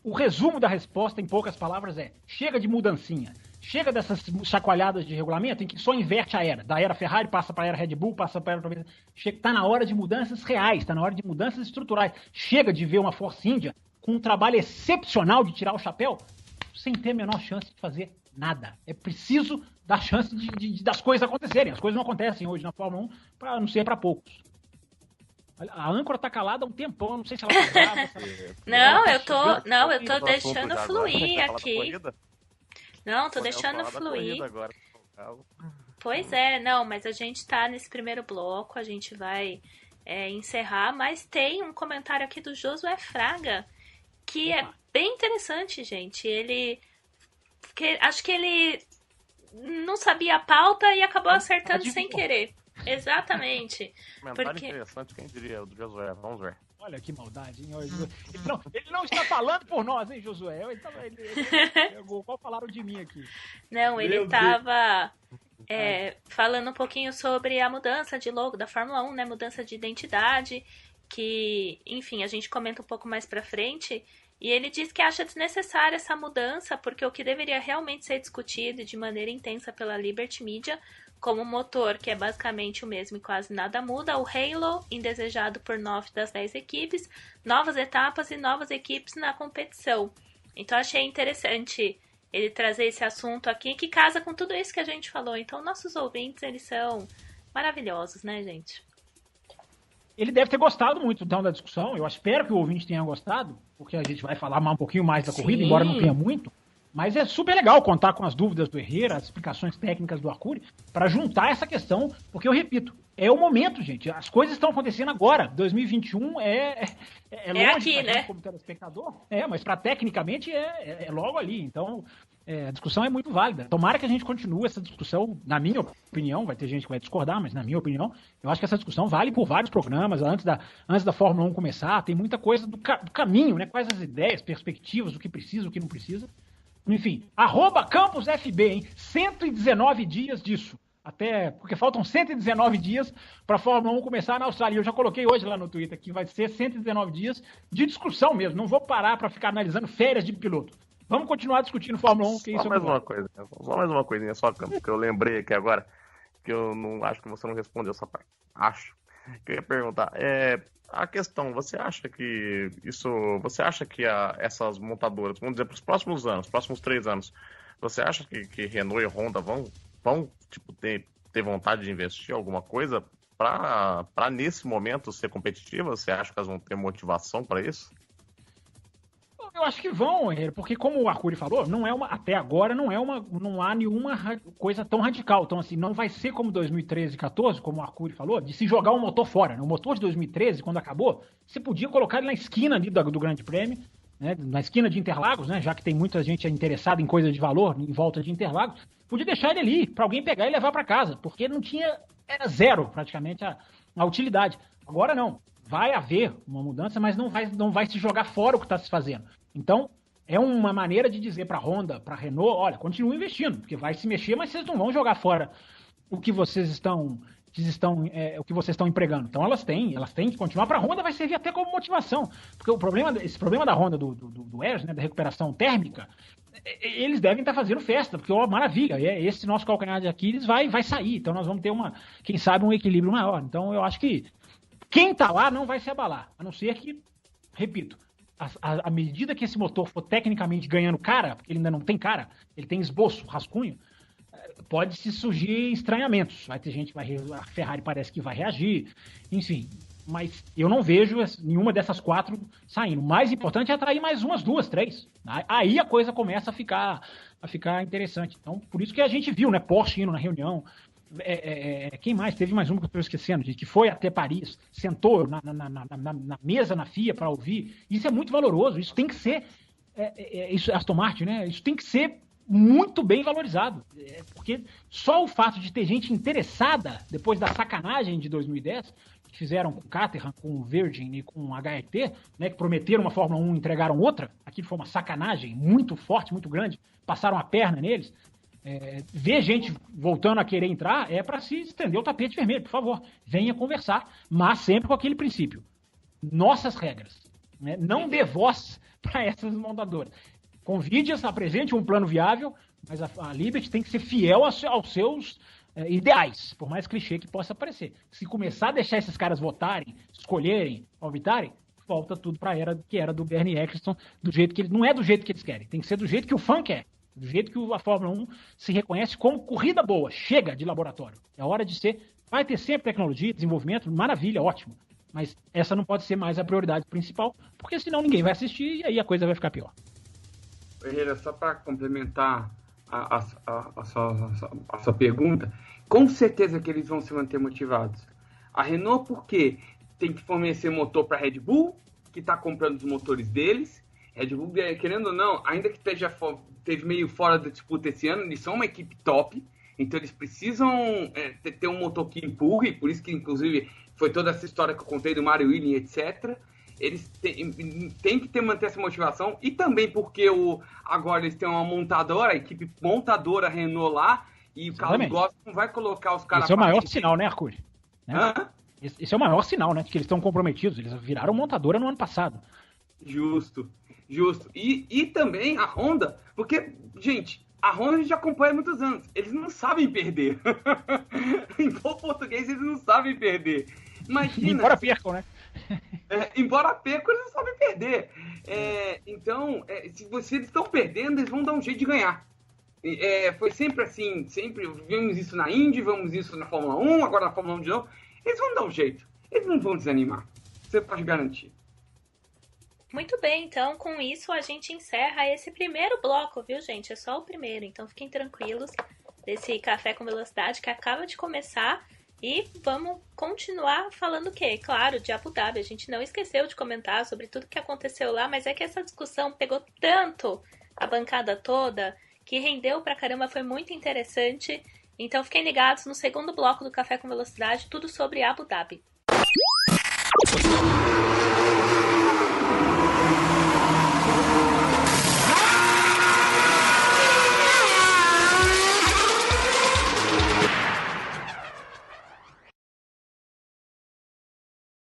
o resumo da resposta, em poucas palavras, chega de mudancinha. Chega dessas chacoalhadas de regulamento em que só inverte a era. Da era Ferrari, passa para a era Red Bull, passa para a era... Está na hora de mudanças reais, está na hora de mudanças estruturais. Chega de ver uma Force India com um trabalho excepcional de tirar o chapéu sem ter a menor chance de fazer nada. É preciso dar chance das coisas acontecerem. As coisas não acontecem hoje na Fórmula 1, para não ser para poucos. A âncora tá calada há um tempão, não sei se ela tá brava. Não, eu tô deixando fluir aqui. Não, tô deixando fluir. Pois é, não, mas a gente tá nesse primeiro bloco, a gente vai encerrar, mas tem um comentário aqui do Josué Fraga, que é bem interessante, gente. Acho que ele não sabia a pauta e acabou acertando sem querer. Exatamente. Comentário interessante, quem diria, o do Josué, vamos ver. Olha que maldade, hein? Ele não está falando por nós, hein, Josué? Qual falaram de mim aqui? Não, ele estava falando um pouquinho sobre a mudança de logo da Fórmula 1, né? Mudança de identidade, que, enfim, a gente comenta um pouco mais pra frente. E ele diz que acha desnecessária essa mudança, porque o que deveria realmente ser discutido de maneira intensa pela Liberty Media, como o motor, que é basicamente o mesmo e quase nada muda, o Halo, indesejado por 9 das 10 equipes, novas etapas e novas equipes na competição. Então achei interessante ele trazer esse assunto aqui, que casa com tudo isso que a gente falou. Então nossos ouvintes, eles são maravilhosos, né, gente? Ele deve ter gostado muito então da discussão, eu espero que o ouvinte tenha gostado, porque a gente vai falar um pouquinho mais da corrida, embora não tenha muito. Mas é super legal contar com as dúvidas do Herrera, as explicações técnicas do Arcuri, para juntar essa questão, porque eu repito, é o momento, gente. As coisas estão acontecendo agora. 2021 é longe aqui, né? Como telespectador. Mas tecnicamente é logo ali. Então, a discussão é muito válida. Tomara que a gente continue essa discussão, na minha opinião, vai ter gente que vai discordar, mas na minha opinião, eu acho que essa discussão vale por vários programas, antes da Fórmula 1 começar, tem muita coisa do caminho, né? Quais as ideias, perspectivas, o que precisa, o que não precisa. Enfim, @CampusFB, hein? 119 dias disso. Até porque faltam 119 dias para a Fórmula 1 começar na Austrália. Eu já coloquei hoje lá no Twitter que vai ser 119 dias de discussão mesmo. Não vou parar para ficar analisando férias de piloto. Vamos continuar discutindo Fórmula 1. Que só mais uma coisinha só, Campos, que eu lembrei aqui agora, que eu não acho que você não respondeu essa parte. Acho. Que eu ia perguntar. A questão, você acha que essas montadoras, vamos dizer, para os próximos anos, próximos 3 anos, você acha que Renault e Honda vão tipo, ter vontade de investir alguma coisa para nesse momento ser competitivas? Você acha que elas vão ter motivação para isso? Eu acho que vão, porque como o Arcuri falou, até agora não há nenhuma coisa tão radical. Então, assim, não vai ser como 2013 e 2014, como o Arcuri falou, de se jogar o motor fora. Né? O motor de 2013, quando acabou, você podia colocar ele na esquina ali do Grande Prêmio, né? Na esquina de Interlagos, né? Já que tem muita gente interessada em coisa de valor em volta de Interlagos, podia deixar ele ali, para alguém pegar e levar para casa, porque era zero praticamente a utilidade. Agora não. Vai haver uma mudança, mas não vai se jogar fora o que está se fazendo. Então, é uma maneira de dizer para a Honda, para a Renault, olha, continue investindo, porque vai se mexer, mas vocês não vão jogar fora o que vocês estão o que vocês estão empregando. Então elas têm que continuar. Para a Honda vai servir até como motivação, porque esse problema da Honda do ERS, né, da recuperação térmica, eles devem estar fazendo festa, porque maravilha, esse nosso calcanhar de Aquiles vai sair, então nós vamos ter quem sabe um equilíbrio maior. Então eu acho que quem está lá não vai se abalar, a não ser que, repito, à medida que esse motor for tecnicamente ganhando cara, porque ele ainda não tem cara, ele tem esboço, rascunho, pode se surgir estranhamentos. Vai ter gente a Ferrari parece que vai reagir, enfim. Mas eu não vejo nenhuma dessas 4 saindo. O mais importante é atrair mais umas 2, 3. Aí a coisa começa a ficar interessante. Então, por isso que a gente viu, né? Porsche indo na reunião. Quem mais? Teve mais uma que eu estou esquecendo, gente, que foi até Paris, sentou na mesa na FIA para ouvir. Isso é muito valoroso. Isso tem que ser... isso é Aston Martin, né? Isso tem que ser muito bem valorizado. Porque só o fato de ter gente interessada, depois da sacanagem de 2010, que fizeram com o Caterham, com o Virgin e com o HRT, né, que prometeram uma Fórmula 1 e entregaram outra, aquilo foi uma sacanagem muito forte, muito grande, passaram a perna neles. Ver gente voltando a querer entrar é para se estender o tapete vermelho, por favor. Venha conversar, mas sempre com aquele princípio. Nossas regras. Né? Não dê voz para essas montadoras. Convide-as, apresente um plano viável, mas a Liberty tem que ser fiel aos seus ideais, por mais clichê que possa parecer. Se começar a deixar esses caras votarem, escolherem, optarem, volta tudo para a era que era do Bernie Eccleston, do jeito que não é do jeito que eles querem, tem que ser do jeito que o fã quer, do jeito que a Fórmula 1 se reconhece como corrida boa, chega de laboratório. É hora de ser, vai ter sempre tecnologia, desenvolvimento, maravilha, ótimo, mas essa não pode ser mais a prioridade principal, porque senão ninguém vai assistir e aí a coisa vai ficar pior. Herrera, só para complementar a sua pergunta, com certeza que eles vão se manter motivados. A Renault, porque tem que fornecer motor para a Red Bull, que está comprando os motores deles. Red Bull, querendo ou não, ainda que esteja meio fora da disputa esse ano, eles são uma equipe top, então eles precisam ter um motor que empurre, por isso que, inclusive, foi toda essa história que eu contei do Mario Willing, etc., eles têm que manter essa motivação, e também porque agora eles têm uma montadora, a equipe montadora Renault lá, e o Carlos Ghosn não vai colocar os caras... Esse é o maior sinal, né, Arcuri? Né? Esse é o maior sinal, né, de que eles estão comprometidos, eles viraram montadora no ano passado. Justo. E também a Honda, porque, gente, a Honda a gente acompanha há muitos anos, eles não sabem perder. Em bom português, eles não sabem perder. Imagina... Embora percam, né? Embora percam, eles não sabem perder. Então, se eles estão perdendo, eles vão dar um jeito de ganhar. Foi sempre assim, sempre vimos isso na Indy, vimos isso na Fórmula 1, agora na Fórmula 1 de novo. Eles vão dar um jeito, eles não vão desanimar. Você pode garantir. Muito bem, então com isso a gente encerra esse primeiro bloco, viu, gente? É só o primeiro, então fiquem tranquilos desse Café com Velocidade que acaba de começar. E vamos continuar falando o quê? Claro, de Abu Dhabi. A gente não esqueceu de comentar sobre tudo que aconteceu lá, mas é que essa discussão pegou tanto a bancada toda que rendeu pra caramba, foi muito interessante. Então fiquem ligados no segundo bloco do Café com Velocidade, tudo sobre Abu Dhabi.